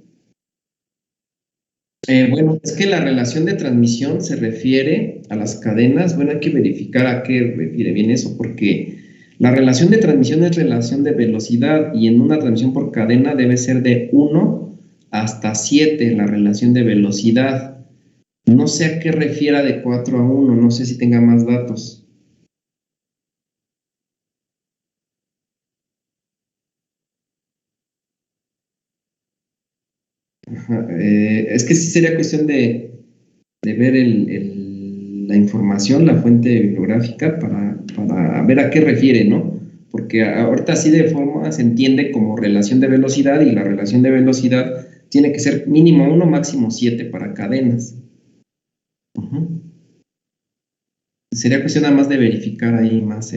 Bueno, es que la relación de transmisión se refiere a las cadenas. Bueno, hay que verificar a qué refiere bien eso, porque la relación de transmisión es relación de velocidad y en una transmisión por cadena debe ser de 1 hasta 7 la relación de velocidad. No sé a qué refiera de 4 a 1, no sé si tenga más datos. Ajá, es que sí sería cuestión de ver la información, la fuente bibliográfica para ver a qué refiere, ¿no? Porque ahorita así de forma se entiende como relación de velocidad y la relación de velocidad tiene que ser mínimo 1, máximo 7 para cadenas. Sería cuestión nada más de verificar ahí más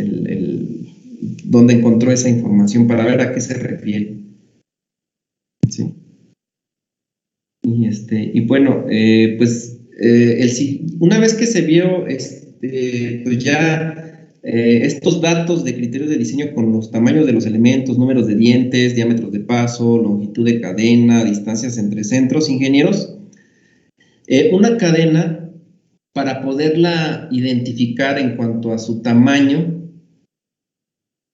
dónde encontró esa información para ver a qué se refiere. ¿Sí? Y bueno, pues Una vez que se vio pues ya estos datos de criterios de diseño con los tamaños de los elementos, números de dientes, diámetros de paso, longitud de cadena, distancias entre centros, ingenieros, una cadena, para poderla identificar en cuanto a su tamaño,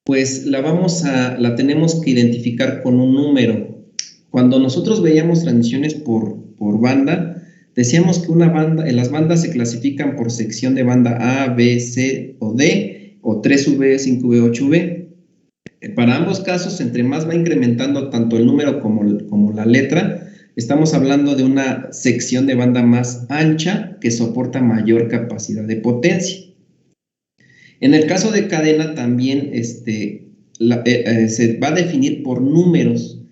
pues la tenemos que identificar con un número. Cuando nosotros veíamos transmisiones por banda, decíamos que las bandas se clasifican por sección de banda A, B, C o D, o 3V, 5V, 8V. Para ambos casos, entre más va incrementando tanto el número como la letra, estamos hablando de una sección de banda más ancha que soporta mayor capacidad de potencia. En el caso de cadena también se va a definir por números.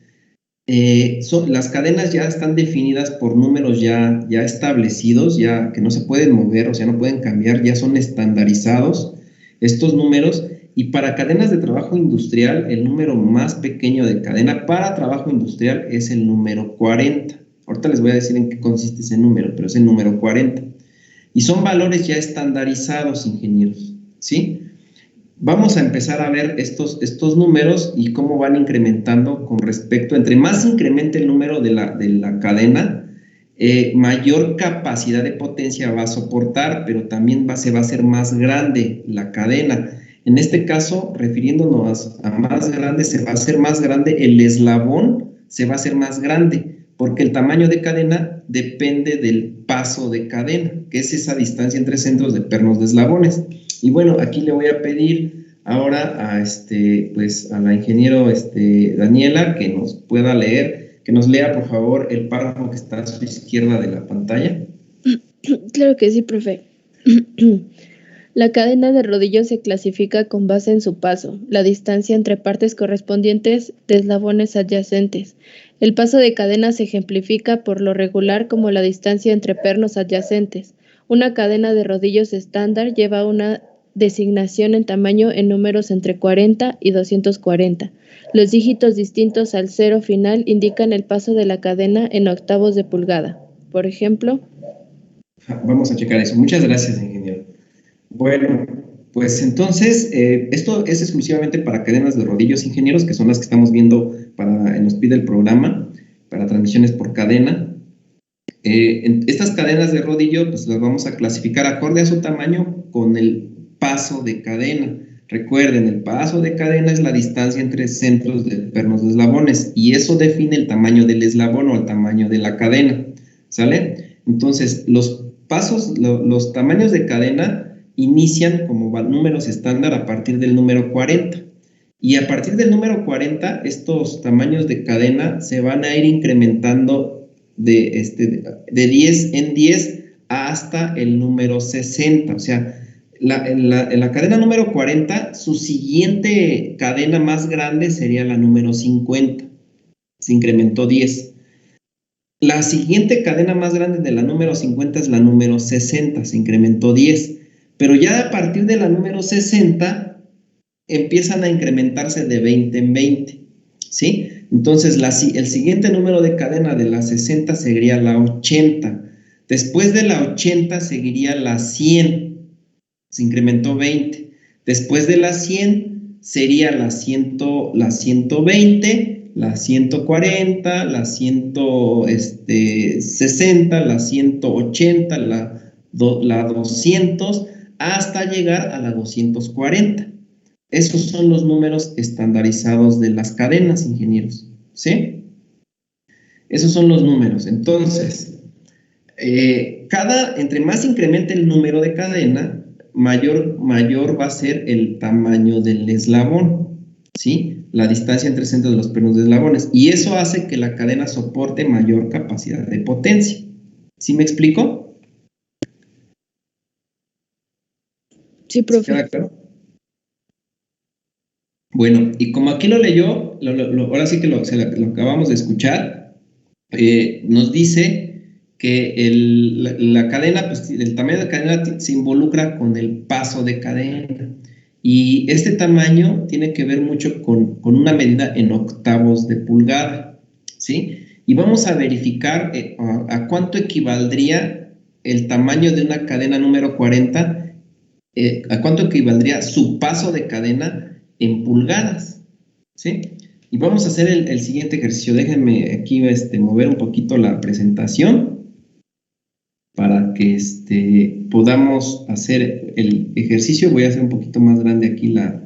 Las cadenas ya están definidas por números ya establecidos, ya que no se pueden mover, o sea, no pueden cambiar, ya son estandarizados estos números. Y para cadenas de trabajo industrial, el número más pequeño de cadena para trabajo industrial es el número 40. Ahorita les voy a decir en qué consiste ese número, pero es el número 40. Y son valores ya estandarizados, ingenieros, ¿sí? Vamos a empezar a ver estos números y cómo van incrementando con respecto. Entre más incremente el número de la cadena, mayor capacidad de potencia va a soportar, pero también se va a hacer más grande la cadena. En este caso, refiriéndonos a más grande, se va a hacer más grande el eslabón, se va a hacer más grande, porque el tamaño de cadena depende del paso de cadena, que es esa distancia entre centros de pernos de eslabones. Y bueno, aquí le voy a pedir ahora a la ingeniero Daniela que nos pueda leer, que nos lea por favor el párrafo que está a su izquierda de la pantalla. Claro que sí, profe. La cadena de rodillos se clasifica con base en su paso, la distancia entre partes correspondientes de eslabones adyacentes. El paso de cadena se ejemplifica por lo regular como la distancia entre pernos adyacentes. Una cadena de rodillos estándar lleva una designación en tamaño en números entre 40 y 240. Los dígitos distintos al cero final indican el paso de la cadena en octavos de pulgada. Por ejemplo... Vamos a checar eso. Muchas gracias, ingeniero. Bueno, pues entonces, esto es exclusivamente para cadenas de rodillos, ingenieros, que son las que estamos viendo nos pide el programa, para transmisiones por cadena. Estas cadenas de rodillo, pues las vamos a clasificar acorde a su tamaño con el paso de cadena. Recuerden, el paso de cadena es la distancia entre centros de pernos de eslabones, y eso define el tamaño del eslabón o el tamaño de la cadena, ¿sale? Entonces, los tamaños de cadena inician como números estándar a partir del número 40. Y a partir del número 40, estos tamaños de cadena se van a ir incrementando de 10 en 10 hasta el número 60. O sea, en la cadena número 40, su siguiente cadena más grande sería la número 50. Se incrementó 10. La siguiente cadena más grande de la número 50 es la número 60. Se incrementó 10. Pero ya a partir de la número 60 empiezan a incrementarse de 20 en 20, ¿sí? Entonces el siguiente número de cadena de la 60 sería la 80. Después de la 80 seguiría la 100, se incrementó 20. Después de la 100 sería la 120, la 140, la 160, la 180, la 200, hasta llegar a la 240. Esos son los números estandarizados de las cadenas, ingenieros, ¿sí? Esos son los números. Entonces, entre más incremente el número de cadena, mayor va a ser el tamaño del eslabón, ¿sí? La distancia entre centros de los pernos de eslabones. Y eso hace que la cadena soporte mayor capacidad de potencia. ¿Sí me explico? Sí, profe. ¿Queda claro? Bueno, y como aquí lo leyó, ahora sí que lo acabamos de escuchar, nos dice que la cadena, pues el tamaño de cadena se involucra con el paso de cadena. Y este tamaño tiene que ver mucho con una medida en octavos de pulgada, ¿sí? Y vamos a verificar a cuánto equivaldría el tamaño de una cadena número 40, ¿a cuánto equivaldría su paso de cadena en pulgadas? ¿Sí? Y vamos a hacer el siguiente ejercicio. Déjenme aquí mover un poquito la presentación para que podamos hacer el ejercicio. Voy a hacer un poquito más grande aquí la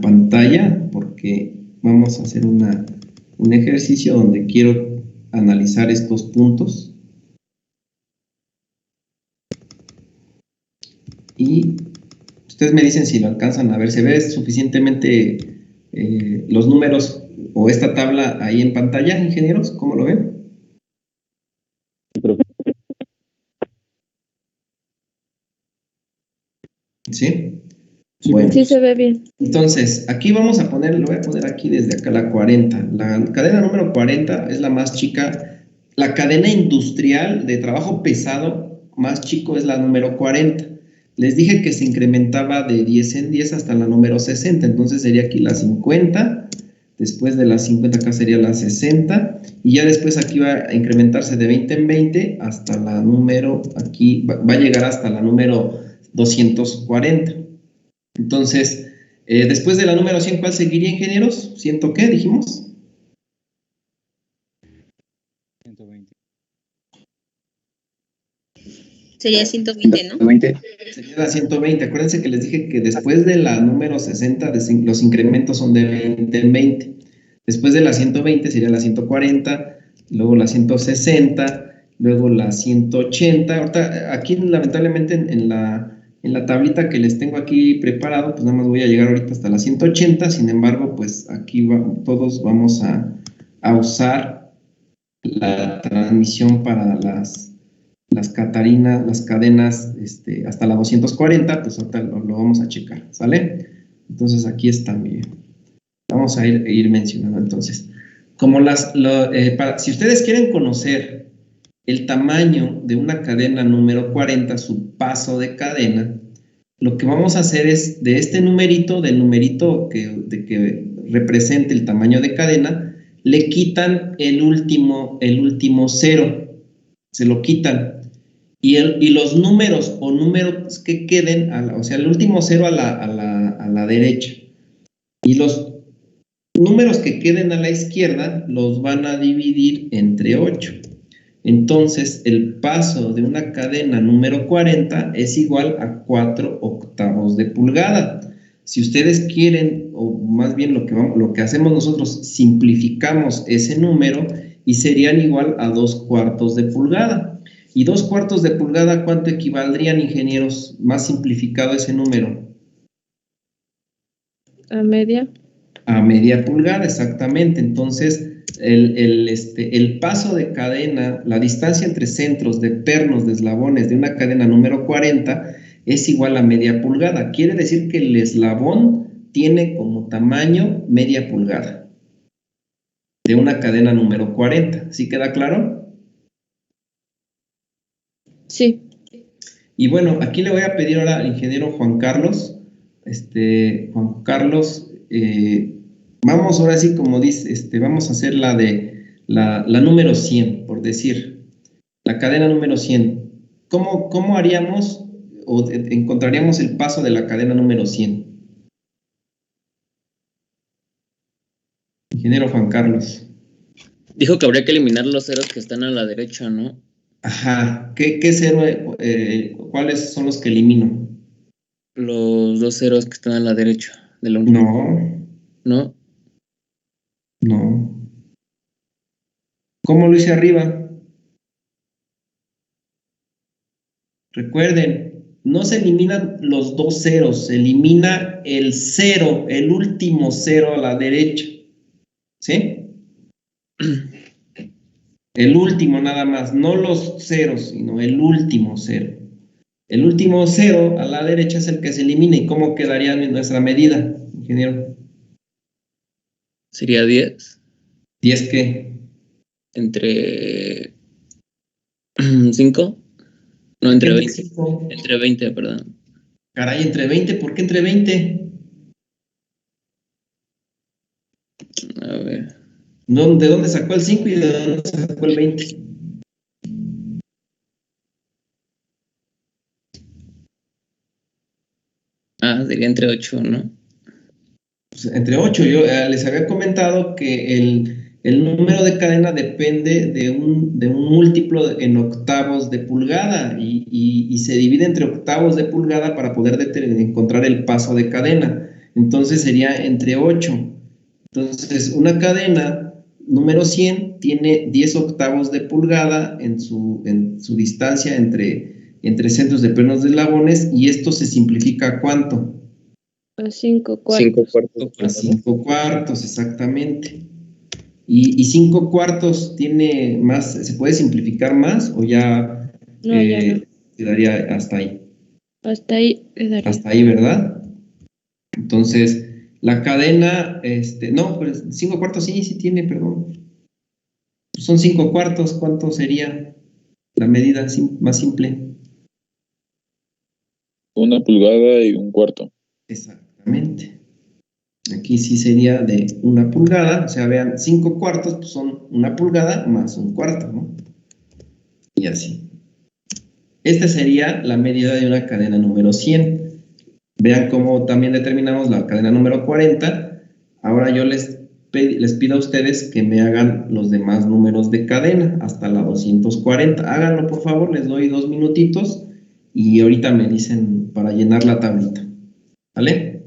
pantalla, porque vamos a hacer un ejercicio donde quiero analizar estos puntos. Y ustedes me dicen si lo alcanzan a ver. ¿Se ve suficientemente los números o esta tabla ahí en pantalla, ingenieros? ¿Cómo lo ven? ¿Sí? Bueno, Sí, se ve bien. entonces, aquí vamos a poner, lo voy a poner aquí desde acá, la 40. La cadena número 40 es la más chica. La cadena industrial de trabajo pesado más chico es la número 40. Les dije que se incrementaba de 10 en 10 hasta la número 60. Entonces sería aquí la 50. Después de la 50 acá sería la 60. Y ya después aquí va a incrementarse de 20 en 20 hasta la número, aquí va a llegar hasta la número 240. Entonces, después de la número 100, ¿cuál seguiría, ingenieros? ¿100 qué dijimos? 120. Sería 120, ¿no? 120. Sería la 120. Acuérdense que les dije que después de la número 60, los incrementos son de 20 en 20. Después de la 120 sería la 140, luego la 160, luego la 180. Ahorita, aquí lamentablemente en la tablita que les tengo aquí preparado, pues nada más voy a llegar ahorita hasta la 180. Sin embargo, pues aquí todos vamos a usar la transmisión para las Catarinas, las cadenas hasta la 240, pues ahorita lo vamos a checar, ¿sale? Entonces aquí están bien. Vamos a ir mencionando entonces. Como si ustedes quieren conocer el tamaño de una cadena número 40, su paso de cadena, lo que vamos a hacer es de este numerito, del numerito que represente el tamaño de cadena, le quitan el último cero, se lo quitan. Y los números o números que queden, o sea, el último cero a la derecha. Y los números que queden a la izquierda los van a dividir entre 8. Entonces, el paso de una cadena número 40 es igual a 4/8 de pulgada. Si ustedes quieren, o más bien lo que hacemos nosotros, simplificamos ese número y serían igual a 2/4 de pulgada. ¿Y 2/4 de pulgada cuánto equivaldrían, ingenieros? Más simplificado ese número. ¿A media? A media pulgada, exactamente. Entonces, el paso de cadena, la distancia entre centros de pernos de eslabones de una cadena número 40 es igual a media pulgada. Quiere decir que el eslabón tiene como tamaño media pulgada de una cadena número 40. ¿Sí queda claro? Sí. Y bueno, aquí le voy a pedir ahora al ingeniero Juan Carlos. Juan Carlos, vamos ahora sí, como dice, vamos a hacer la número 100, por decir, la cadena número 100. ¿Cómo haríamos o encontraríamos el paso de la cadena número 100? Ingeniero Juan Carlos. Dijo que habría que eliminar los ceros que están a la derecha, ¿no? Ajá. ¿Qué cero? ¿Cuáles son los que elimino? Los 2 ceros que están a la derecha de la unidad. No. ¿No? No. ¿Cómo lo hice arriba? Recuerden, no se eliminan los 2 ceros, se elimina el cero, el último cero a la derecha. ¿Sí? El último nada más, no los ceros, sino el último cero. El último cero a la derecha es el que se elimina. ¿Y cómo quedaría nuestra medida, ingeniero? ¿Sería 10? ¿10 qué? Entre 5. No, entre 20. 5. Entre 20, perdón. Caray, entre 20, ¿por qué entre 20? A ver. ¿De dónde sacó el 5 y de dónde sacó el 20? más, diría entre 8, ¿no? Pues, entre 8. Yo les había comentado que el número de cadena depende de un múltiplo en octavos de pulgada y se divide entre octavos de pulgada para poder encontrar el paso de cadena. Entonces sería entre 8. Entonces, una cadena número 100 tiene 10 octavos de pulgada en su distancia entre centros de plenos de eslabones, y esto se simplifica ¿a cuánto? A 5 5 cuartos. cuartos. A 5 cuartos, exactamente. ¿Y 5 cuartos tiene más, se puede simplificar más o ya No, ya no. quedaría hasta ahí? Hasta ahí quedaría. Hasta ahí, ¿verdad? Entonces, la cadena, no, pero 5 cuartos sí tiene, perdón. Son 5 cuartos, ¿cuánto sería la medida más simple? 1 pulgada y 1/4. Exactamente. Aquí sí sería de 1 pulgada, o sea, vean, 5 cuartos pues son 1 pulgada más 1/4, ¿no? Y así. Esta sería la medida de una cadena número 100. Vean cómo también determinamos la cadena número 40. Ahora yo les pido a ustedes que me hagan los demás números de cadena hasta la 240. Háganlo, por favor, les doy 2 minutitos y ahorita me dicen para llenar la tablita. ¿Vale?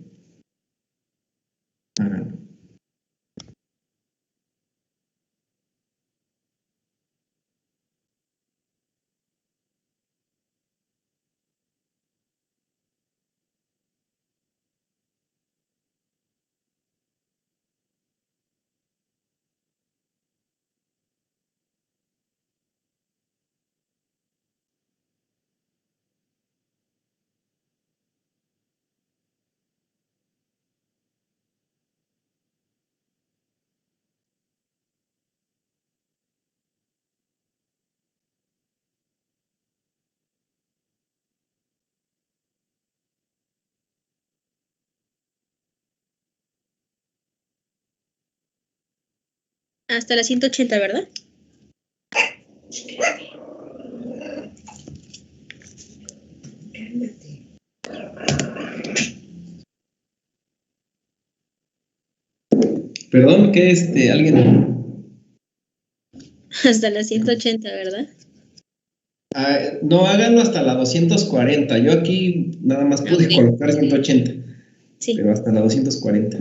Háganlo. Hasta las 180, ¿verdad? Perdón, que alguien... Hasta las 180, ¿verdad? No, háganlo hasta la 240. Yo aquí nada más pude Ok. colocar 180, Sí. pero hasta la 240.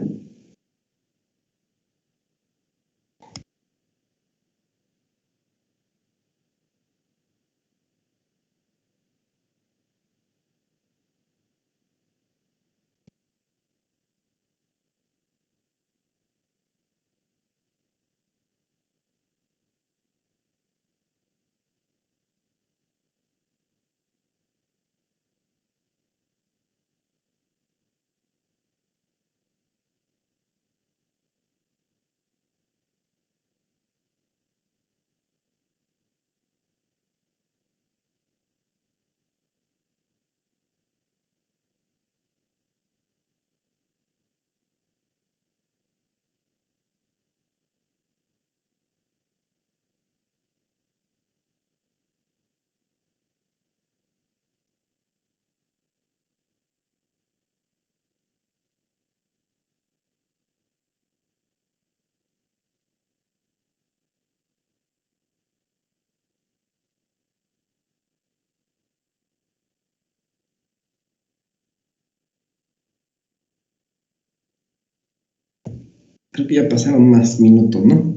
Creo que ya pasaron más minutos, ¿no?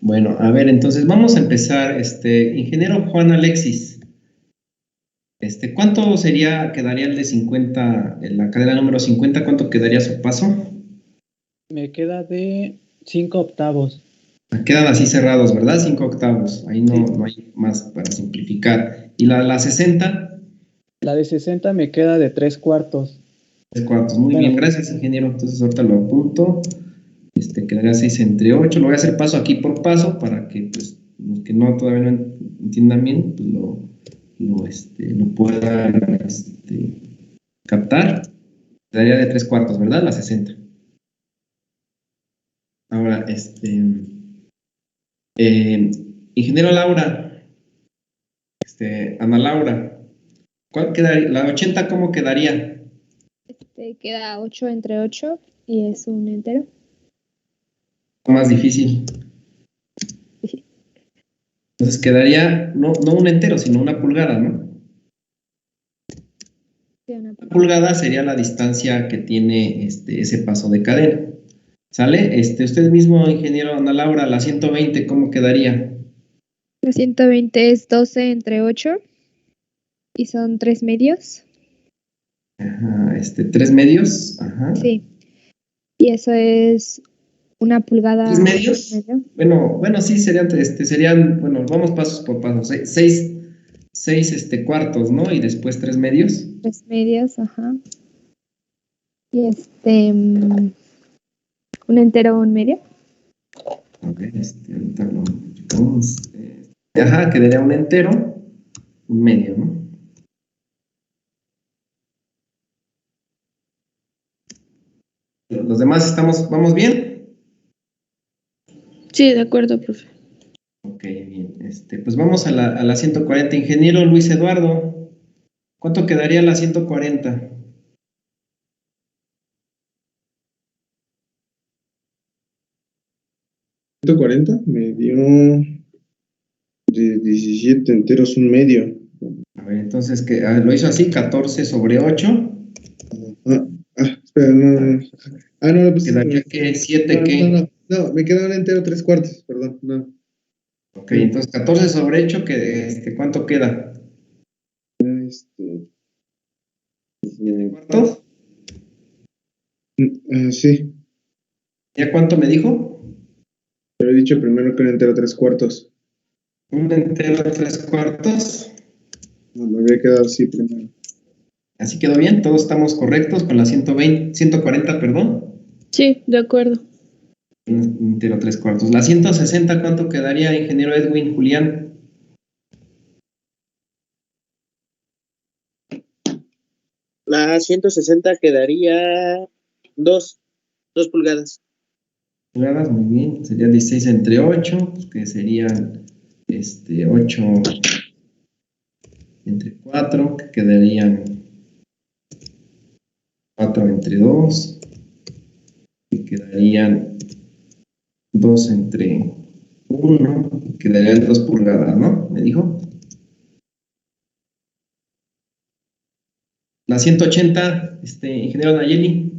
Bueno, a ver, entonces vamos a empezar. Ingeniero Juan Alexis, ¿cuánto quedaría el de 50, en la cadena número 50, cuánto quedaría su paso? Me queda de 5 octavos. Quedan así cerrados, ¿verdad? 5 octavos, ahí no, Sí. no hay más para simplificar. ¿Y la 60? La de 60 me queda de 3 cuartos. 3 cuartos, muy bien, gracias, ingeniero. Entonces ahorita lo apunto. Quedaría 6 entre 8. Lo voy a hacer paso aquí por paso para que pues, los que todavía no entiendan bien, pues lo puedan captar. Quedaría de 3 cuartos, ¿verdad? La 60. Ahora, ingeniero Laura, Ana Laura, ¿cuál quedaría? La 80, ¿cómo quedaría? Queda 8 entre 8 y es un entero. Más difícil. Entonces quedaría no un entero, sino una pulgada, ¿no? Sí, una Una pulgada sería la distancia que tiene ese paso de cadena. ¿Sale? Usted mismo, ingeniero Ana Laura, la 120, ¿cómo quedaría? La 120 es 12 entre 8 y son 3 medios. Ajá, 3 medios. Ajá. Sí. Y eso es una pulgada. ¿3 medios? Bueno, sí, serían, bueno, vamos pasos por pasos. 6 cuartos, ¿no? Y después 3 medios. 3 medios, ajá. Y un entero o un medio. Ok, ahorita lo checamos. Ajá, quedaría un entero, un medio, ¿no? ¿Los demás vamos bien? Sí, de acuerdo, profe. Ok, bien. Pues vamos a la 140. Ingeniero Luis Eduardo, ¿cuánto quedaría la 140? ¿140? Me dio de 17 enteros un medio. A ver, entonces, lo hizo así, 14 sobre 8. Espera, no. No, pues ¿Quedaría qué? ¿7 qué? No, me queda un entero 3 cuartos, perdón, no. Ok, entonces 14 sobre 8, ¿cuánto queda? ¿Cuartos? Sí. ¿Ya cuánto me dijo? Pero he dicho primero que un entero 3 cuartos. ¿Un entero 3 cuartos? No, me había quedado así primero. ¿Así quedó bien? ¿Todos estamos correctos con la 140, perdón? Sí, de acuerdo. Un entero 3 cuartos. La 160, ¿cuánto quedaría, ingeniero Edwin, Julián? La 160 quedaría 2 pulgadas. Pulgadas, muy bien. Sería 16 entre 8, pues que serían 8 entre 4, que quedarían 4 entre 2, que quedarían 2 entre 1, quedarían 2 pulgadas, ¿no? ¿Me dijo? La 180, ingeniero Nayeli.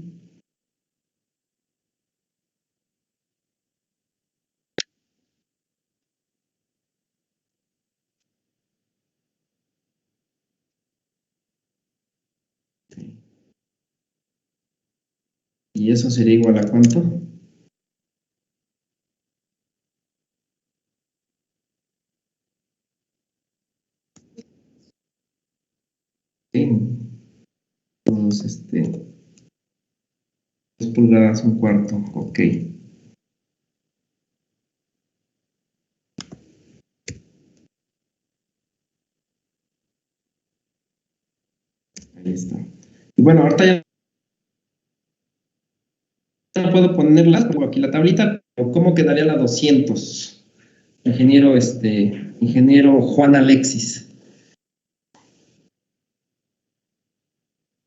¿Y eso sería igual a cuánto? Sí. Todos, 2 pulgadas, un cuarto, ok. Ahí está. Y bueno, ahorita ya no puedo ponerlas, pongo aquí la tablita, pero ¿cómo quedaría la 200? Ingeniero Juan Alexis.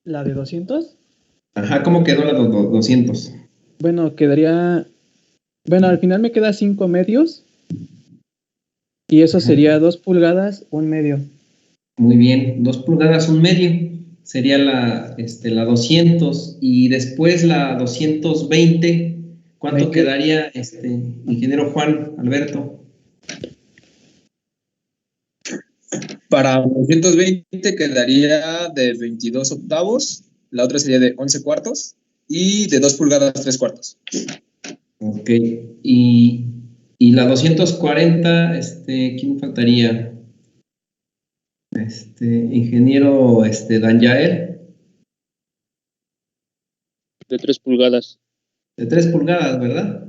¿La de 200? Ajá, ¿cómo quedó la 200? Bueno, quedaría... Bueno, al final me queda 5 medios. Y eso sería 2 pulgadas, un medio. Muy bien, 2 pulgadas, un medio. Sería la 200. Y después la 220. ¿Cuánto quedaría, ingeniero Juan Alberto? Para 220 quedaría de 22 octavos, la otra sería de 11 cuartos y de 2 pulgadas 3 cuartos. Ok, y la 240, ¿quién faltaría? Ingeniero Dan Yael. De 3 pulgadas. De 3 pulgadas, ¿verdad?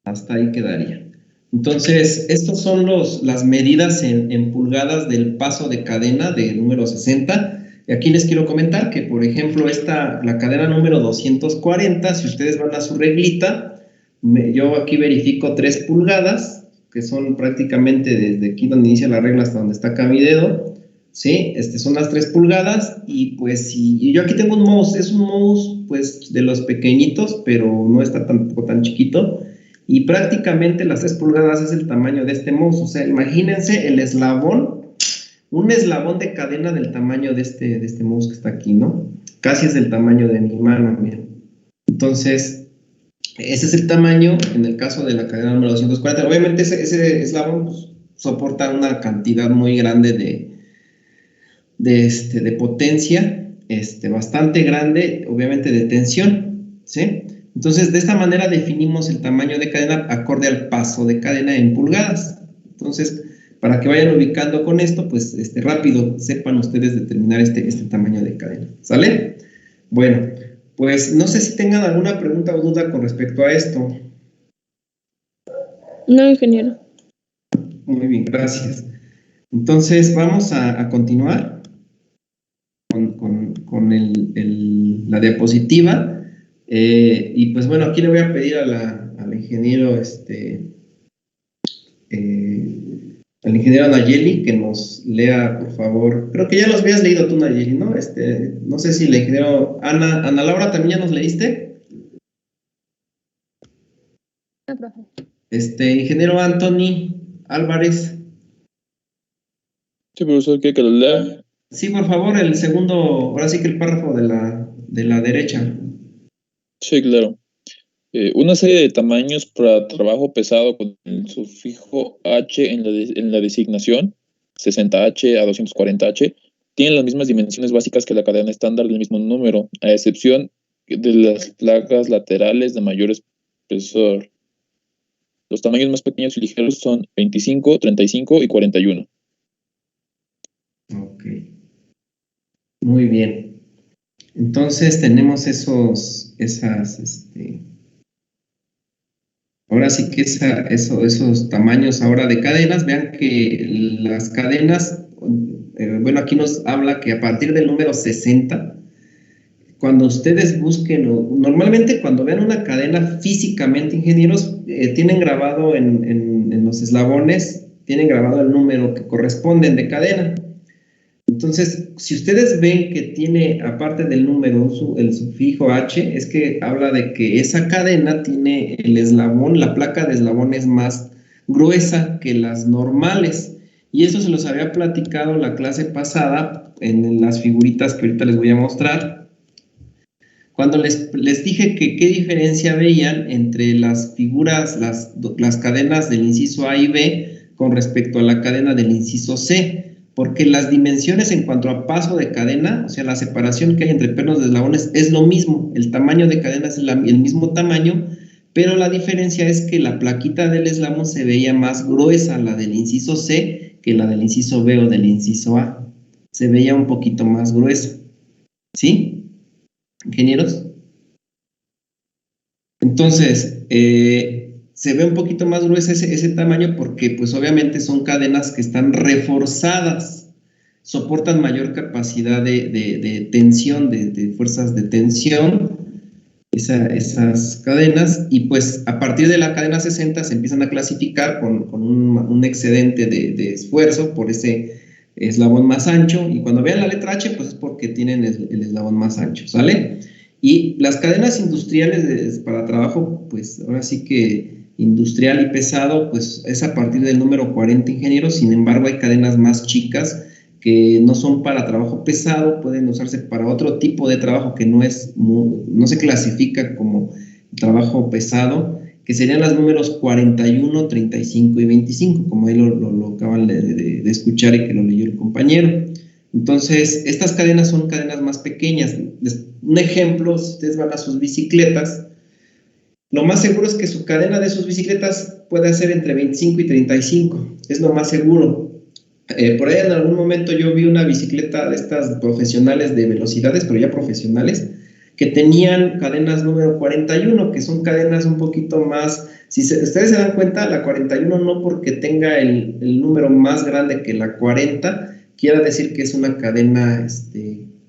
Hasta ahí quedaría. Entonces, estos son las medidas en pulgadas del paso de cadena de número 60. Y aquí les quiero comentar que, por ejemplo, la cadena número 240, si ustedes van a su reglita, yo aquí verifico 3 pulgadas, que son prácticamente desde aquí donde inicia la regla hasta donde está acá mi dedo, ¿sí? Son las 3 pulgadas y pues y yo aquí tengo un mouse, es un mouse pues de los pequeñitos, pero no está tampoco tan chiquito y prácticamente las 3 pulgadas es el tamaño de este mouse, o sea, imagínense el eslabón, un eslabón de cadena del tamaño de este mouse que está aquí, ¿no? Casi es del tamaño de mi mano, miren. Entonces, ese es el tamaño en el caso de la cadena número 240. Obviamente ese eslabón pues, soporta una cantidad muy grande de potencia, bastante grande, obviamente de tensión, ¿sí? Entonces, de esta manera definimos el tamaño de cadena acorde al paso de cadena en pulgadas. Entonces, para que vayan ubicando con esto, pues rápido sepan ustedes determinar este tamaño de cadena, ¿sale? Bueno, pues no sé si tengan alguna pregunta o duda con respecto a esto. No, ingeniero. Muy bien, gracias. Entonces, vamos a continuar con la diapositiva. Y pues bueno, aquí le voy a pedir al ingeniero, al ingeniero Nayeli que nos lea, por favor. Creo que ya los habías leído tú, Nayeli, ¿no? No sé si el ingeniero Ana Laura, ¿también ya nos leíste? No, profe. Ingeniero Anthony Álvarez. Sí, profesor, ¿quiere que lo lea? Sí, por favor, el segundo, ahora sí que el párrafo de la derecha. Sí, claro. Una serie de tamaños para trabajo pesado con el sufijo H en la designación, 60H a 240H, tienen las mismas dimensiones básicas que la cadena estándar del mismo número, a excepción de las placas laterales de mayor espesor. Los tamaños más pequeños y ligeros son 25, 35 y 41. Ok. Muy bien. Entonces tenemos esas, ahora sí que esos tamaños ahora de cadenas. Vean que las cadenas, bueno, aquí nos habla que a partir del número 60, cuando ustedes busquen, normalmente cuando vean una cadena físicamente, ingenieros, tienen grabado en los eslabones, tienen grabado el número que corresponden de cadena. Entonces, si ustedes ven que tiene, aparte del número, el sufijo H, es que habla de que esa cadena tiene el eslabón, la placa de eslabón es más gruesa que las normales. Y eso se los había platicado la clase pasada en las figuritas que ahorita les voy a mostrar. Cuando les dije que qué diferencia veían entre las figuras, las cadenas del inciso A y B con respecto a la cadena del inciso C. Porque las dimensiones en cuanto a paso de cadena, o sea, la separación que hay entre pernos de eslabones es lo mismo, el tamaño de cadena es el mismo tamaño, pero la diferencia es que la plaquita del eslabón se veía más gruesa, la del inciso C, que la del inciso B o del inciso A. Se veía un poquito más gruesa. ¿Sí? ¿Ingenieros? Entonces, se ve un poquito más gruesa ese tamaño porque pues obviamente son cadenas que están reforzadas, soportan mayor capacidad de tensión, de fuerzas de tensión, esas cadenas, y pues a partir de la cadena 60 se empiezan a clasificar con un excedente de esfuerzo por ese eslabón más ancho, y cuando vean la letra H pues es porque tienen el eslabón más ancho, ¿sale? Y las cadenas industriales para trabajo, pues ahora sí que industrial y pesado, pues es a partir del número 40 ingenieros. Sin embargo, hay cadenas más chicas que no son para trabajo pesado, pueden usarse para otro tipo de trabajo que no se clasifica como trabajo pesado, que serían las números 41, 35 y 25, como ahí lo acaban de escuchar y que lo leyó el compañero. Entonces, estas cadenas son cadenas más pequeñas. Un ejemplo, si ustedes van a sus bicicletas, lo más seguro es que su cadena de sus bicicletas pueda ser entre 25 y 35, es lo más seguro. Por ahí en algún momento yo vi una bicicleta de estas profesionales de velocidades, pero ya profesionales, que tenían cadenas número 41, que son cadenas un poquito más, si ustedes se dan cuenta, la 41 no porque tenga el número más grande que la 40, quiera decir que es una cadena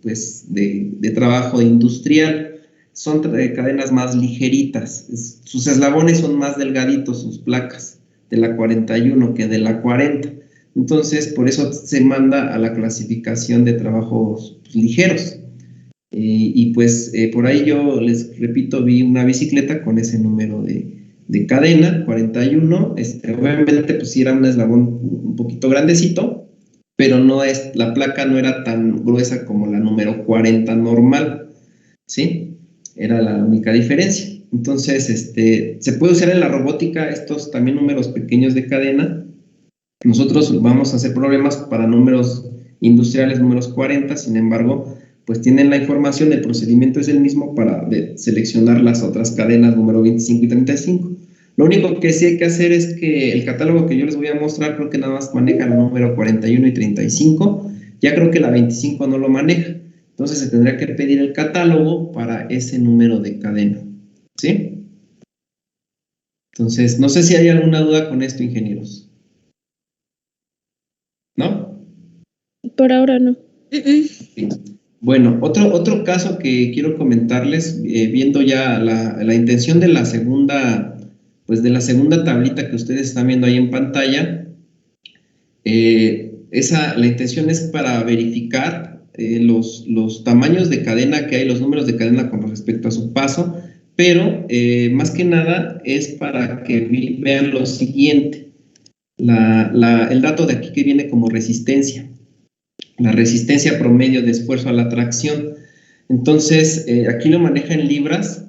pues de trabajo industrial. Son cadenas más ligeritas, sus eslabones son más delgaditos, sus placas de la 41 que de la 40. Entonces, por eso se manda a la clasificación de trabajos ligeros. Y pues por ahí yo les repito, vi una bicicleta con ese número de cadena, 41. Obviamente, pues sí era un eslabón un poquito grandecito, pero la placa no era tan gruesa como la número 40 normal, ¿sí? Era la única diferencia. Entonces, se puede usar en la robótica estos también números pequeños de cadena. Nosotros vamos a hacer problemas para números industriales, números 40, sin embargo, pues tienen la información, el procedimiento es el mismo para seleccionar las otras cadenas número 25 y 35. Lo único que sí hay que hacer es que el catálogo que yo les voy a mostrar, creo que nada más maneja el número 41 y 35, ya creo que la 25 no lo maneja, entonces se tendrá que pedir el catálogo para ese número de cadena, ¿sí? Entonces, no sé si hay alguna duda con esto, ingenieros. ¿No? Por ahora no. Sí. Bueno, otro caso que quiero comentarles, viendo ya la intención de la segunda, pues de la segunda tablita que ustedes están viendo ahí en pantalla, la intención es para verificar los tamaños de cadena que hay, los números de cadena con respecto a su paso, pero más que nada es para que vean lo siguiente, el dato de aquí que viene como resistencia. La resistencia promedio de esfuerzo a la tracción. Entonces, aquí lo maneja en libras,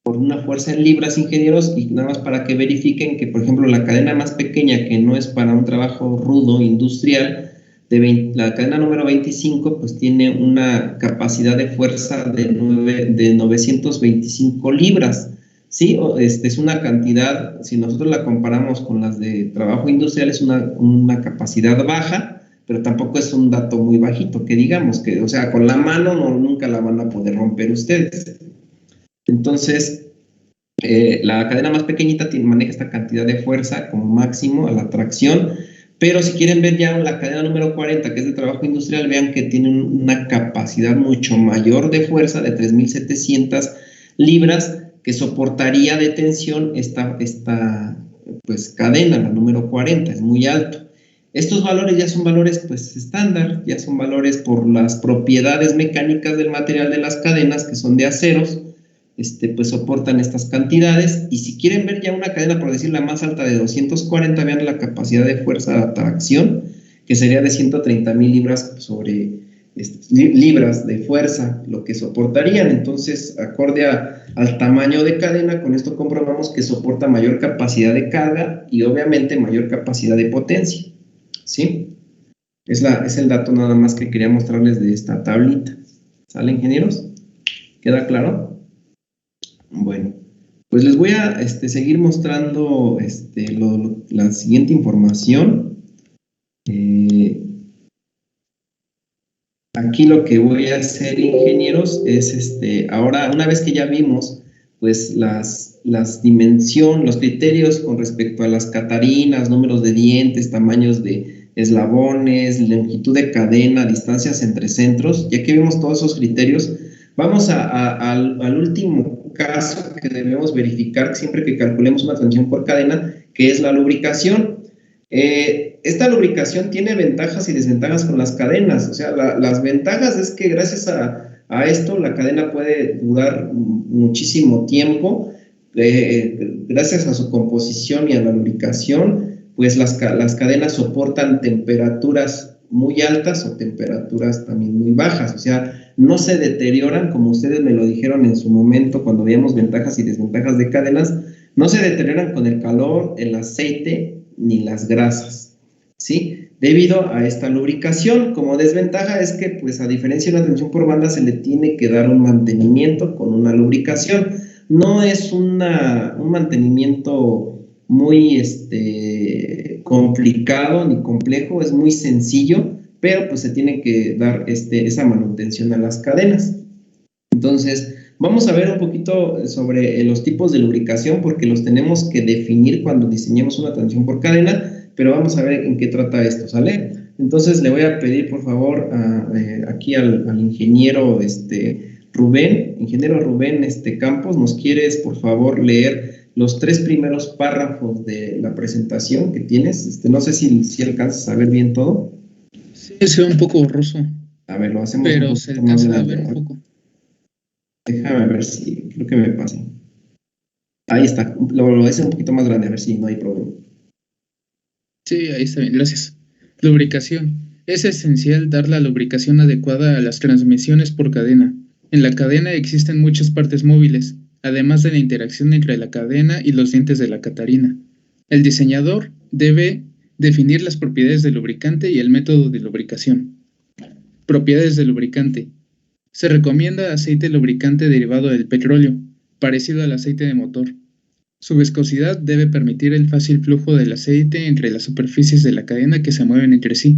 por una fuerza en libras, ingenieros, y nada más para que verifiquen que, por ejemplo, la cadena más pequeña, que no es para un trabajo rudo, industrial, la cadena número 25, pues tiene una capacidad de fuerza de 925 libras, ¿sí? Es una cantidad, si nosotros la comparamos con las de trabajo industrial, es una capacidad baja, pero tampoco es un dato muy bajito, que digamos que, o sea, con la mano nunca la van a poder romper ustedes. Entonces, la cadena más pequeñita maneja esta cantidad de fuerza como máximo a la tracción, pero si quieren ver ya la cadena número 40, que es de trabajo industrial, vean que tiene una capacidad mucho mayor de fuerza, de 3.700 libras, que soportaría de tensión esta pues, cadena, la número 40, es muy alto. Estos valores ya son valores pues estándar, ya son valores por las propiedades mecánicas del material de las cadenas, que son de aceros, pues soportan estas cantidades. Y si quieren ver ya una cadena, por decir la más alta, de 240, vean la capacidad de fuerza de tracción, que sería de 130.000 libras sobre libras de fuerza, lo que soportarían. Entonces, acorde al tamaño de cadena, con esto comprobamos que soporta mayor capacidad de carga y obviamente mayor capacidad de potencia. ¿Sí? Es el dato nada más que quería mostrarles de esta tablita. ¿Sale, ingenieros? ¿Queda claro? Bueno, pues les voy a seguir mostrando la siguiente información. Aquí lo que voy a hacer, ingenieros, es ahora, una vez que ya vimos pues las dimensiones, los criterios con respecto a las catarinas, números de dientes, tamaños de eslabones, longitud de cadena, distancias entre centros, ya que vimos todos esos criterios, vamos al último caso que debemos verificar siempre que calculemos una transmisión por cadena, que es la lubricación. Esta lubricación tiene ventajas y desventajas con las cadenas. O sea, las ventajas es que gracias a esto la cadena puede durar muchísimo tiempo, gracias a su composición y a la lubricación, pues las cadenas soportan temperaturas muy altas o temperaturas también muy bajas. O sea, no se deterioran, como ustedes me lo dijeron en su momento cuando veíamos ventajas y desventajas de cadenas, no se deterioran con el calor, el aceite ni las grasas, ¿sí? Debido a esta lubricación. Como desventaja es que, pues a diferencia de una tensión por banda, se le tiene que dar un mantenimiento con una lubricación. No es un mantenimiento muy complicado ni complejo, es muy sencillo, pero pues se tiene que dar esa manutención a las cadenas. Entonces, vamos a ver un poquito sobre los tipos de lubricación, porque los tenemos que definir cuando diseñemos una transmisión por cadena, pero vamos a ver en qué trata esto, ¿sale? Entonces, le voy a pedir, por favor, aquí al ingeniero Rubén, ingeniero Rubén Campos, ¿nos quieres, por favor, leer los 3 primeros párrafos de la presentación que tienes. No sé si alcanzas a ver bien todo. Sí, se ve un poco borroso. A ver, lo hacemos pero un se poquito más alcanza a ver grande. un poco. Déjame ver si, creo que me pasa. Ahí está, lo hice un poquito más grande, a ver si no hay problema. Sí, ahí está bien, gracias. Lubricación. Es esencial dar la lubricación adecuada a las transmisiones por cadena. En la cadena existen muchas partes móviles, además de la interacción entre la cadena y los dientes de la catarina. El diseñador debe definir las propiedades del lubricante y el método de lubricación. Propiedades del lubricante. Se recomienda aceite lubricante derivado del petróleo, parecido al aceite de motor. Su viscosidad debe permitir el fácil flujo del aceite entre las superficies de la cadena que se mueven entre sí,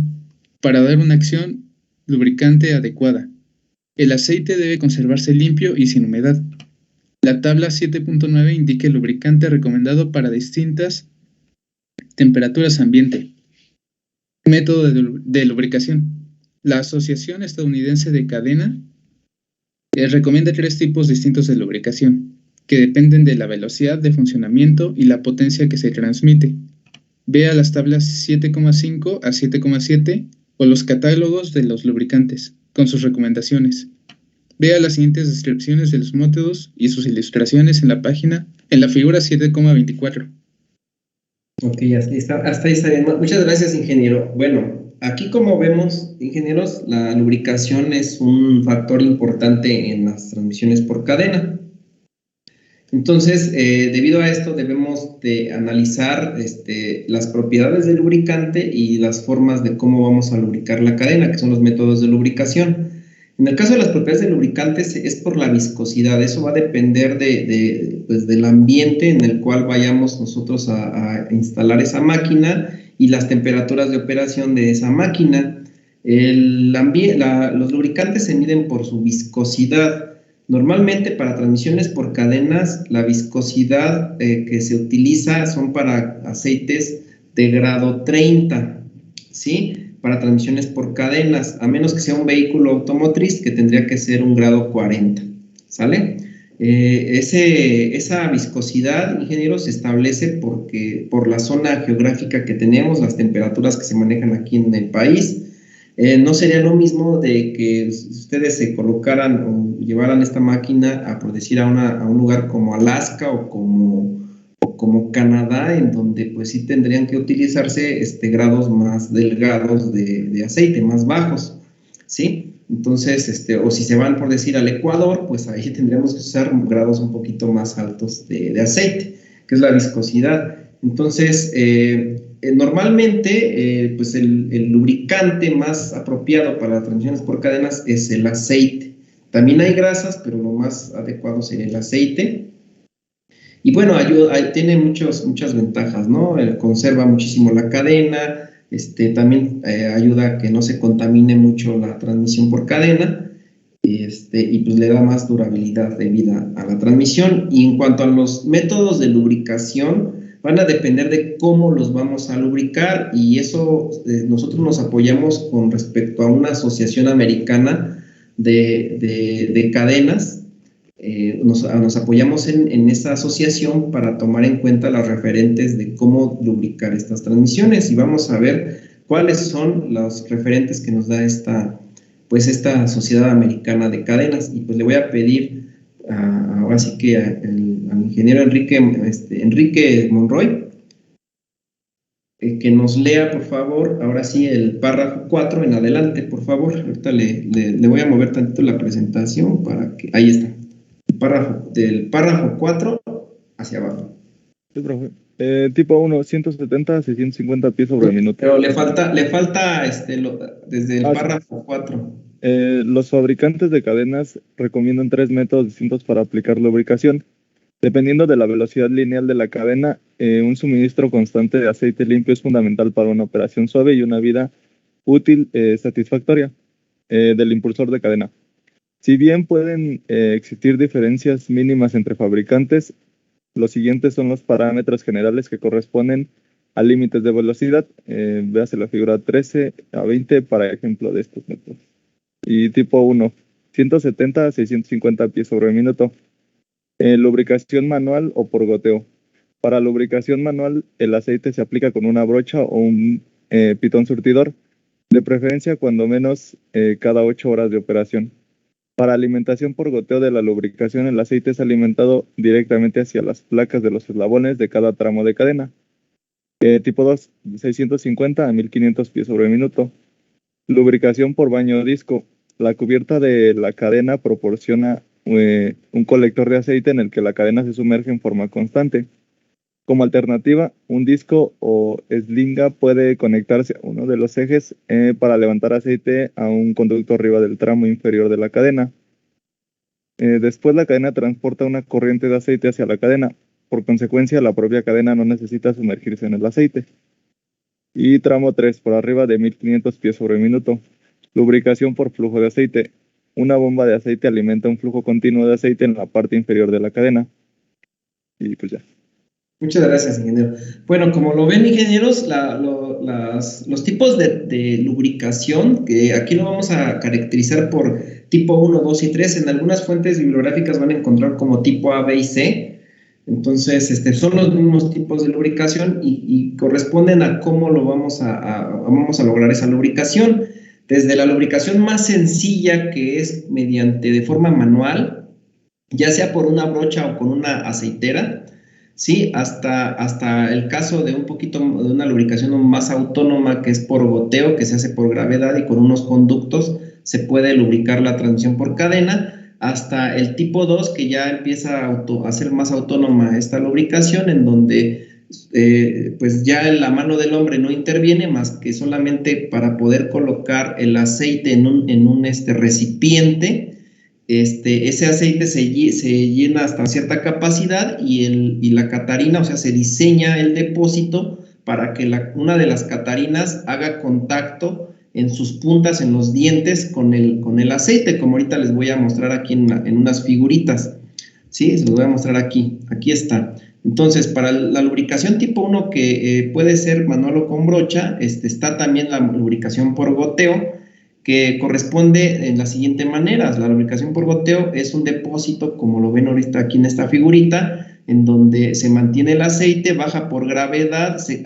para dar una acción lubricante adecuada. El aceite debe conservarse limpio y sin humedad. La tabla 7.9 indica el lubricante recomendado para distintas temperaturas ambiente. Método de lubricación. La Asociación Estadounidense de Cadena recomienda 3 tipos distintos de lubricación, que dependen de la velocidad de funcionamiento y la potencia que se transmite. Vea las tablas 7,5 a 7,7 o los catálogos de los lubricantes, con sus recomendaciones. Vea las siguientes descripciones de los métodos y sus ilustraciones en la figura 7,24. Ok, hasta ahí está bien. Muchas gracias, ingeniero. Bueno, aquí como vemos, ingenieros, la lubricación es un factor importante en las transmisiones por cadena. Entonces, debido a esto, debemos de analizar las propiedades del lubricante y las formas de cómo vamos a lubricar la cadena, que son los métodos de lubricación. En el caso de las propiedades del lubricante es por la viscosidad. Eso va a depender pues, del ambiente en el cual vayamos nosotros a instalar esa máquina y las temperaturas de operación de esa máquina. Los lubricantes se miden por su viscosidad. Normalmente para transmisiones por cadenas, la viscosidad que se utiliza son para aceites de grado 30, ¿sí? Para transmisiones por cadenas, a menos que sea un vehículo automotriz, que tendría que ser un grado 40, ¿sale? Esa viscosidad, ingenieros, se establece por la zona geográfica que tenemos, las temperaturas que se manejan aquí en el país. No sería lo mismo de que ustedes se colocaran o llevaran esta máquina por decir a un lugar como Alaska o como Canadá, en donde pues sí tendrían que utilizarse grados más delgados de aceite, más bajos, ¿sí? Entonces, o si se van por decir al Ecuador, pues ahí tendríamos que usar grados un poquito más altos de aceite, que es la viscosidad. Entonces, normalmente, pues el lubricante más apropiado para las transmisiones por cadenas es el aceite. También hay grasas, pero lo más adecuado sería el aceite. Y bueno, tiene muchas ventajas, ¿no? Conserva muchísimo la cadena, también ayuda a que no se contamine mucho la transmisión por cadena, y pues le da más durabilidad de vida a la transmisión. Y en cuanto a los métodos de lubricación, van a depender de cómo los vamos a lubricar, y eso nosotros nos apoyamos con respecto a una asociación americana de cadenas. Nos apoyamos en esa asociación para tomar en cuenta las referentes de cómo lubricar estas transmisiones, y vamos a ver cuáles son los referentes que nos da esta Sociedad Americana de Cadenas. Y pues le voy a pedir ahora sí que al ingeniero Enrique Monroy que nos lea, por favor, ahora sí el párrafo 4 en adelante, por favor. Ahorita le voy a mover tantito la presentación para que... Ahí está. Del párrafo 4 hacia abajo. Sí, profe. Tipo 1, 170 a 650 pies sobre minuto. Pero le falta desde el párrafo 4. Los fabricantes de cadenas recomiendan 3 métodos distintos para aplicar lubricación. Dependiendo de la velocidad lineal de la cadena, un suministro constante de aceite limpio es fundamental para una operación suave y una vida útil satisfactoria del impulsor de cadena. Si bien pueden existir diferencias mínimas entre fabricantes, los siguientes son los parámetros generales que corresponden a límites de velocidad. Véase la figura 13 a 20 para ejemplo de estos métodos. Y tipo 1, 170 a 650 pies sobre minuto. Lubricación manual o por goteo. Para lubricación manual, el aceite se aplica con una brocha o un pitón surtidor, de preferencia cuando menos cada 8 horas de operación. Para alimentación por goteo de la lubricación, el aceite es alimentado directamente hacia las placas de los eslabones de cada tramo de cadena. Tipo 2, 650 a 1500 pies sobre minuto. Lubricación por baño disco. La cubierta de la cadena proporciona un colector de aceite en el que la cadena se sumerge en forma constante. Como alternativa, un disco o eslinga puede conectarse a uno de los ejes para levantar aceite a un conducto arriba del tramo inferior de la cadena. Después la cadena transporta una corriente de aceite hacia la cadena. Por consecuencia, la propia cadena no necesita sumergirse en el aceite. Y tramo 3, por arriba de 1500 pies sobre minuto. Lubricación por flujo de aceite. Una bomba de aceite alimenta un flujo continuo de aceite en la parte inferior de la cadena. Y pues ya. Muchas gracias, ingeniero. Bueno, como lo ven, ingenieros, los tipos de lubricación, que aquí lo vamos a caracterizar por tipo 1, 2 y 3, en algunas fuentes bibliográficas van a encontrar como tipo A, B y C. Entonces, son los mismos tipos de lubricación y corresponden a cómo lo vamos a lograr esa lubricación. Desde la lubricación más sencilla, que es mediante de forma manual, ya sea por una brocha o con una aceitera, ¿sí? Hasta el caso de una lubricación más autónoma, que es por goteo, que se hace por gravedad y con unos conductos se puede lubricar la transmisión por cadena, hasta el tipo 2, que ya empieza a ser más autónoma esta lubricación, en donde pues ya la mano del hombre no interviene más que solamente para poder colocar el aceite en un recipiente. Ese aceite se llena hasta cierta capacidad y la catarina, o sea, se diseña el depósito para que una de las catarinas haga contacto en sus puntas, en los dientes, con el aceite, como ahorita les voy a mostrar aquí en unas figuritas. ¿Sí? Se los voy a mostrar aquí. Aquí está. Entonces, para la lubricación tipo 1, que puede ser manual o con brocha, está también la lubricación por goteo, que corresponde en la siguiente manera. La lubricación por goteo es un depósito, como lo ven ahorita aquí en esta figurita, en donde se mantiene el aceite, baja por gravedad, se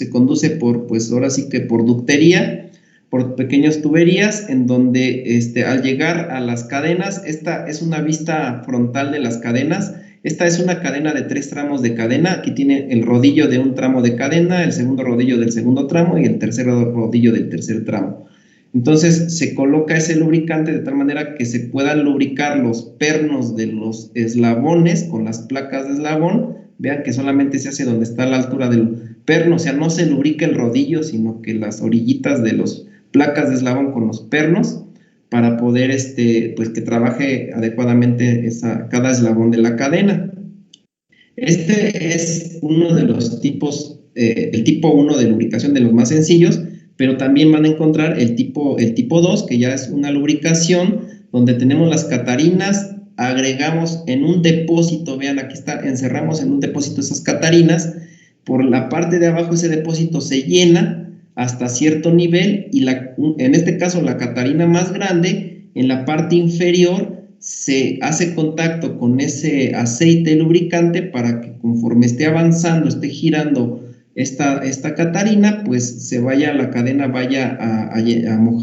conduce por, pues ahora sí que por ductería, por pequeñas tuberías, en donde al llegar a las cadenas, esta es una vista frontal de las cadenas. Esta es una cadena de 3 tramos de cadena. Aquí tiene el rodillo de un tramo de cadena, el segundo rodillo del segundo tramo y el tercer rodillo del tercer tramo. Entonces se coloca ese lubricante de tal manera que se puedan lubricar los pernos de los eslabones con las placas de eslabón. Vean que solamente se hace donde está a la altura del perno, o sea, no se lubrica el rodillo, sino que las orillitas de las placas de eslabón con los pernos, para poder pues que trabaje adecuadamente cada eslabón de la cadena. Este es uno de los tipos, el tipo 1 de lubricación, de los más sencillos, pero también van a encontrar el tipo 2, que ya es una lubricación donde tenemos las catarinas, agregamos en un depósito, vean aquí está, encerramos en un depósito esas catarinas, por la parte de abajo ese depósito se llena hasta cierto nivel y en este caso la catarina más grande, en la parte inferior se hace contacto con ese aceite lubricante para que conforme esté avanzando, esté girando esta catarina, pues la cadena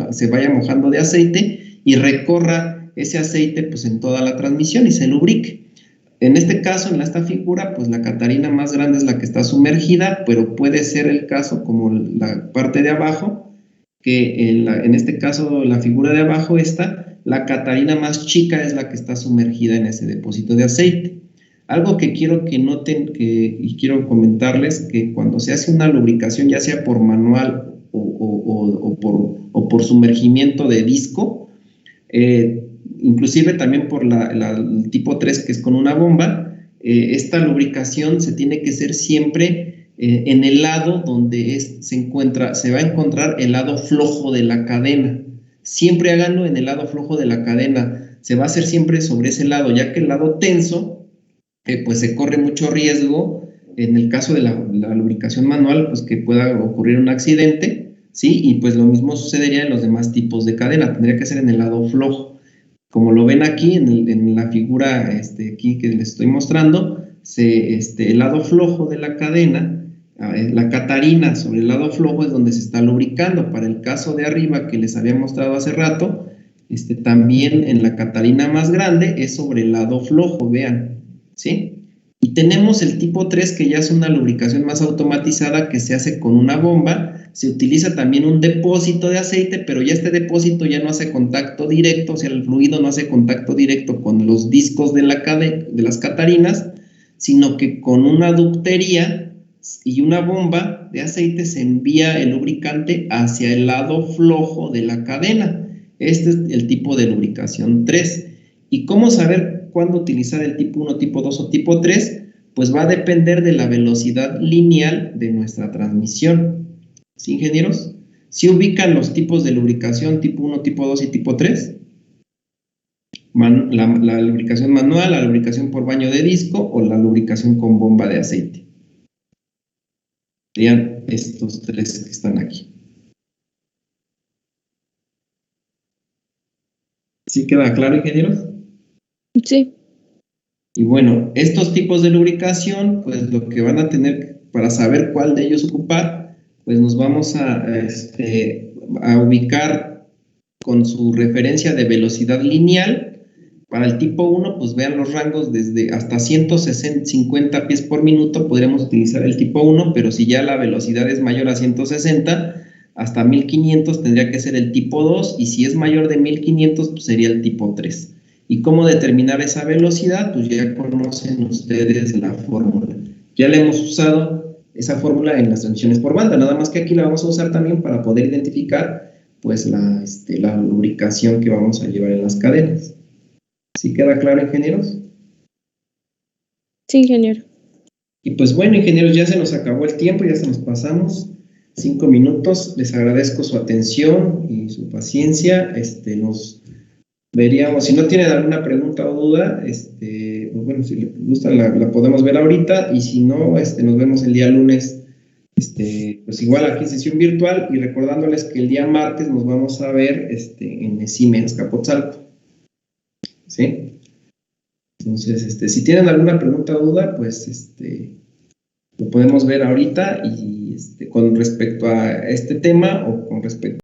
se vaya mojando de aceite y recorra ese aceite pues en toda la transmisión y se lubrique. En este caso, en esta figura, pues la catarina más grande es la que está sumergida, pero puede ser el caso como la parte de abajo, que en este caso la figura de abajo la catarina más chica es la que está sumergida en ese depósito de aceite. Algo que quiero que noten y quiero comentarles, que cuando se hace una lubricación, ya sea por manual o por sumergimiento de disco, inclusive también por el tipo 3, que es con una bomba, esta lubricación se tiene que hacer siempre en el lado donde se va a encontrar el lado flojo de la cadena. Siempre háganlo en el lado flojo de la cadena. Se va a hacer siempre sobre ese lado, ya que el lado tenso, pues se corre mucho riesgo, en el caso de la lubricación manual, pues que pueda ocurrir un accidente, ¿sí? Y pues lo mismo sucedería en los demás tipos de cadena, tendría que ser en el lado flojo. Como lo ven aquí en la figura aquí que les estoy mostrando, el lado flojo de la cadena, la catarina sobre el lado flojo es donde se está lubricando. Para el caso de arriba que les había mostrado hace rato, también en la catarina más grande es sobre el lado flojo, vean, ¿sí? Y tenemos el tipo 3, que ya es una lubricación más automatizada que se hace con una bomba. Se utiliza también un depósito de aceite, pero ya este depósito ya no hace contacto directo, o sea, el fluido no hace contacto directo con los discos de las catarinas, sino que con una ductería y una bomba de aceite se envía el lubricante hacia el lado flojo de la cadena. Este es el tipo de lubricación 3. ¿Y cómo saber cuándo utilizar el tipo 1, tipo 2 o tipo 3? Pues va a depender de la velocidad lineal de nuestra transmisión. ¿Sí, ingenieros? ¿Sí ubican los tipos de lubricación tipo 1, tipo 2 y tipo 3? La lubricación manual, la lubricación por baño de disco o la lubricación con bomba de aceite. Serían estos 3 que están aquí. ¿Sí queda claro, ingenieros? Sí. Y bueno, estos tipos de lubricación, pues lo que van a tener para saber cuál de ellos ocupar, pues nos vamos a ubicar con su referencia de velocidad lineal. Para el tipo 1, pues vean los rangos desde hasta 150 pies por minuto, podríamos utilizar el tipo 1, pero si ya la velocidad es mayor a 160, hasta 1500 tendría que ser el tipo 2, y si es mayor de 1500, pues sería el tipo 3. ¿Y cómo determinar esa velocidad? Pues ya conocen ustedes la fórmula. Ya la hemos usado esa fórmula en las transmisiones por banda, nada más que aquí la vamos a usar también para poder identificar pues la lubricación que vamos a llevar en las cadenas. ¿Sí queda claro, ingenieros? Sí, ingeniero. Y pues bueno, ingenieros, ya se nos acabó el tiempo, ya se nos pasamos 5 minutos. Les agradezco su atención y su paciencia. Nos veríamos, si no tienen alguna pregunta o duda, pues bueno, si les gusta la podemos ver ahorita, y si no, nos vemos el día lunes, pues igual aquí en sesión virtual, y recordándoles que el día martes nos vamos a ver en Siemens Azcapotzalco. ¿Sí? Entonces, si tienen alguna pregunta o duda, pues lo podemos ver ahorita, y con respecto a este tema o con respecto